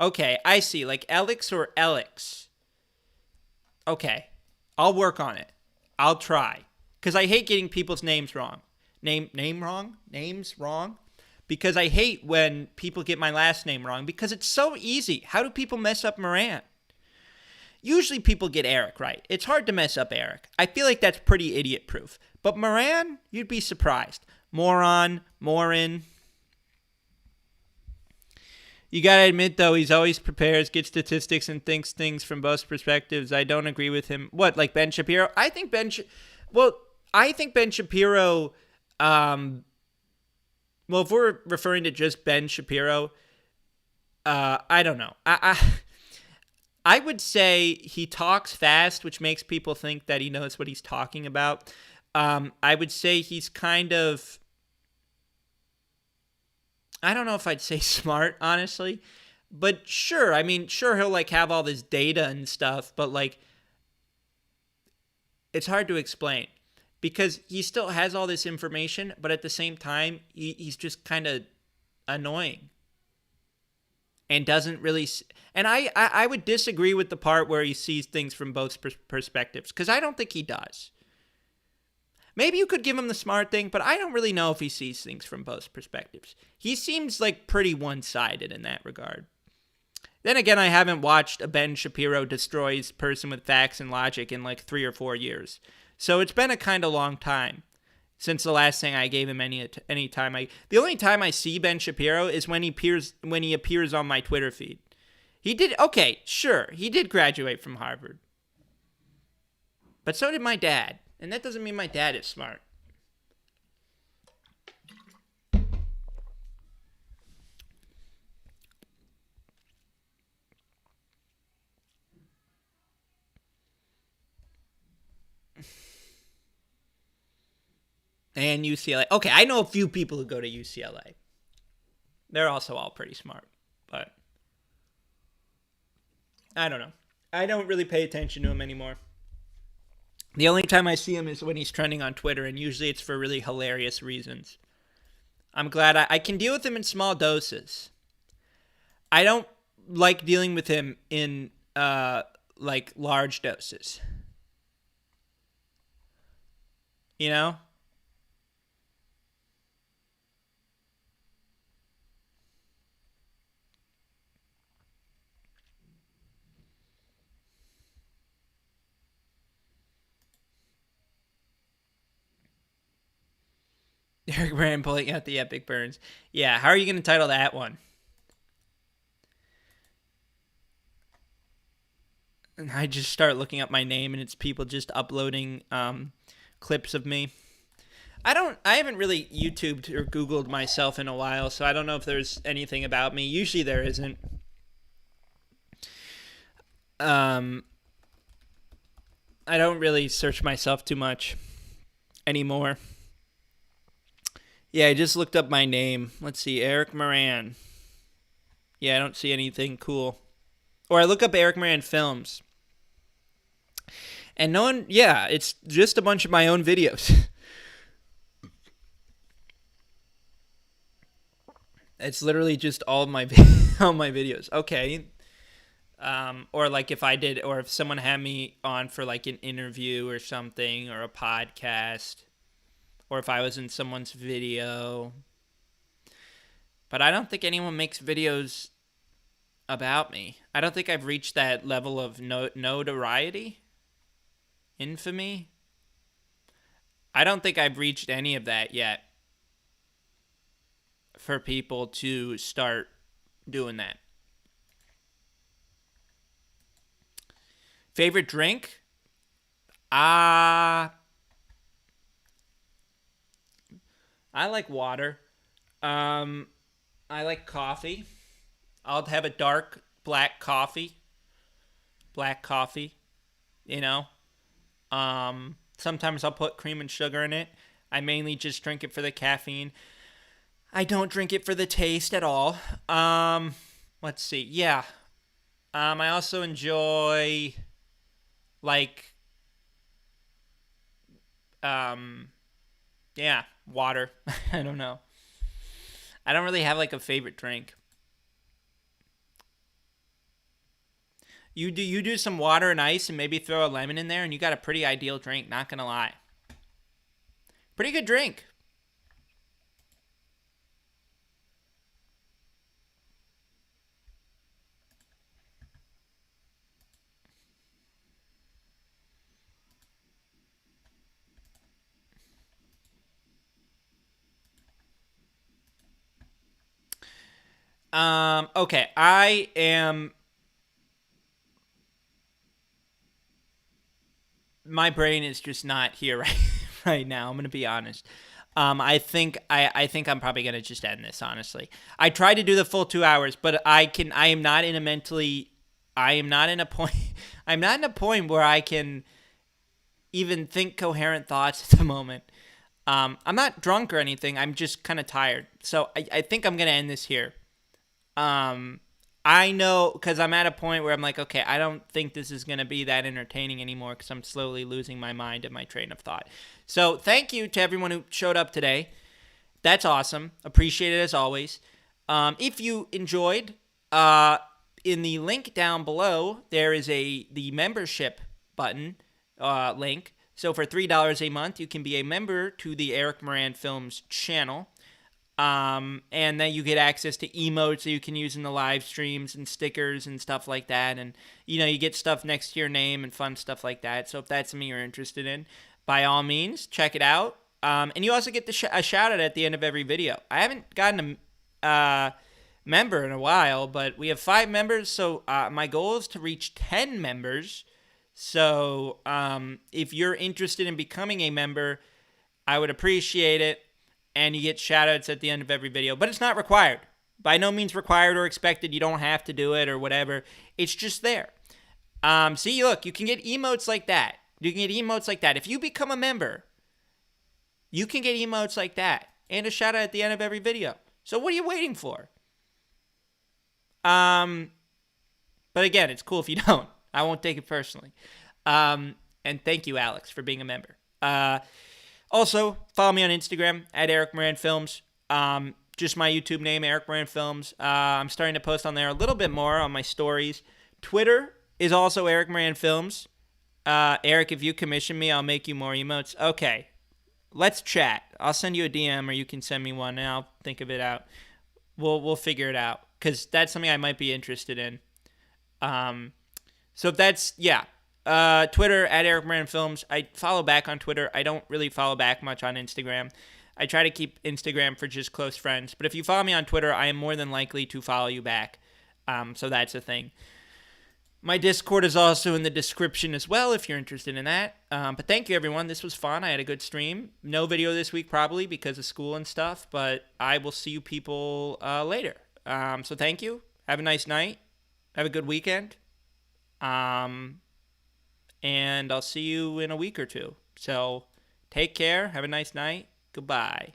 S1: Okay, I see. Like Elix or Elix. Okay, I'll work on it. I'll try. Because I hate getting people's names wrong. Names wrong? Because I hate when people get my last name wrong because it's so easy. How do people mess up Moran? Usually people get Eric right. It's hard to mess up Eric. I feel like that's pretty idiot proof. But Moran, you'd be surprised. Moron, Morin. You gotta admit though, he's always prepares, gets statistics, and thinks things from both perspectives. I don't agree with him. What, like Ben Shapiro? I think Ben Shapiro. Well, if we're referring to just Ben Shapiro, I don't know. I would say he talks fast, which makes people think that he knows what he's talking about. I would say he's kind of, I don't know if I'd say smart, honestly, but sure. I mean, sure, he'll like have all this data and stuff, but like, it's hard to explain because he still has all this information, but at the same time, he's just kind of annoying and doesn't really. And I would disagree with the part where he sees things from both perspectives because I don't think he does. Maybe you could give him the smart thing, but I don't really know if he sees things from both perspectives. He seems like pretty one-sided in that regard. Then again, I haven't watched a Ben Shapiro destroys person with facts and logic in like 3 or 4 years. So it's been a kind of long time since the last thing I gave him any time. The only time I see Ben Shapiro is when he appears on my Twitter feed. He did graduate from Harvard. But so did my dad. And that doesn't mean my dad is smart. And UCLA. Okay, I know a few people who go to UCLA. They're also all pretty smart, but I don't know. I don't really pay attention to him anymore. The only time I see him is when he's trending on Twitter, and usually it's for really hilarious reasons. I'm glad I can deal with him in small doses. I don't like dealing with him in like large doses. You know? Eric Brand pulling out the epic burns. Yeah, how are you going to title that one? And I just start looking up my name, and it's people just uploading clips of me. I haven't really YouTubed or Googled myself in a while, so I don't know if there's anything about me. Usually there isn't. I don't really search myself too much anymore. Yeah, I just looked up my name. Let's see, Eric Moran. Yeah, I don't see anything cool. Or I look up Eric Moran films. And no one, yeah, it's just a bunch of my own videos. It's literally just all my all my videos. Okay. Or like if I did, or if someone had me on for like an interview or something, or a podcast, or if I was in someone's video. But I don't think anyone makes videos about me. I don't think I've reached that level of notoriety, infamy. I don't think I've reached any of that yet for people to start doing that. Favorite drink? I like water. I like coffee. I'll have a dark black coffee. Black coffee, you know. Sometimes I'll put cream and sugar in it. I mainly just drink it for the caffeine. I don't drink it for the taste at all. Let's see. Yeah. I also enjoy like yeah, water. I don't know. I don't really have like a favorite drink. You do some water and ice and maybe throw a lemon in there and you got a pretty ideal drink, not gonna lie. Pretty good drink. Okay, I am. My brain is just not here right now. I'm gonna be honest. I think I'm probably gonna just end this. Honestly, I tried to do the full 2 hours, but I am not in a mentally. I am not in a point. I'm not in a point where I can even think coherent thoughts at the moment. I'm not drunk or anything. I'm just kind of tired. So I think I'm gonna end this here. Um, I know because I'm at a point where I'm like, okay, I don't think this is going to be that entertaining anymore because I'm slowly losing my mind and my train of thought. So thank you to everyone who showed up today. That's awesome. Appreciate it as always. If you enjoyed, in the link down below, there is the membership button link. So for $3 a month, you can be a member to the Eric Moran Films channel. And then you get access to emotes that you can use in the live streams and stickers and stuff like that. And, you get stuff next to your name and fun stuff like that. So if that's something you're interested in, by all means, check it out. And you also get a shout out at the end of every video. I haven't gotten a member in a while, but we have 5 members. So my goal is to reach 10 members. So if you're interested in becoming a member, I would appreciate it. And you get shoutouts at the end of every video. But it's not required. By no means required or expected. You don't have to do it or whatever. It's just there. See, look, you can get emotes like that. You can get emotes like that. If you become a member, You can get emotes like that and a shout out at the end of every video. So what are you waiting for? But again, it's cool if you don't. I won't take it personally. And thank you, Alex, for being a member. Also, follow me on Instagram at Eric Moran Films. Just my YouTube name, Eric Moran Films. I'm starting to post on there a little bit more on my stories. Twitter is also Eric Moran Films. Eric, if you commission me, I'll make you more emotes. Okay, let's chat. I'll send you a DM, or you can send me one, and I'll think of it out. We'll figure it out, because that's something I might be interested in. So that's, yeah. Twitter at Eric Moran Films. I follow back on Twitter. I don't really follow back much on Instagram. I try to keep Instagram for just close friends. But if you follow me on Twitter, I am more than likely to follow you back. So that's a thing. My Discord is also in the description as well if you're interested in that. But thank you, everyone. This was fun. I had a good stream. No video this week probably because of school and stuff. But I will see you people later. So thank you. Have a nice night. Have a good weekend. And I'll see you in a week or two. So take care. Have a nice night. Goodbye.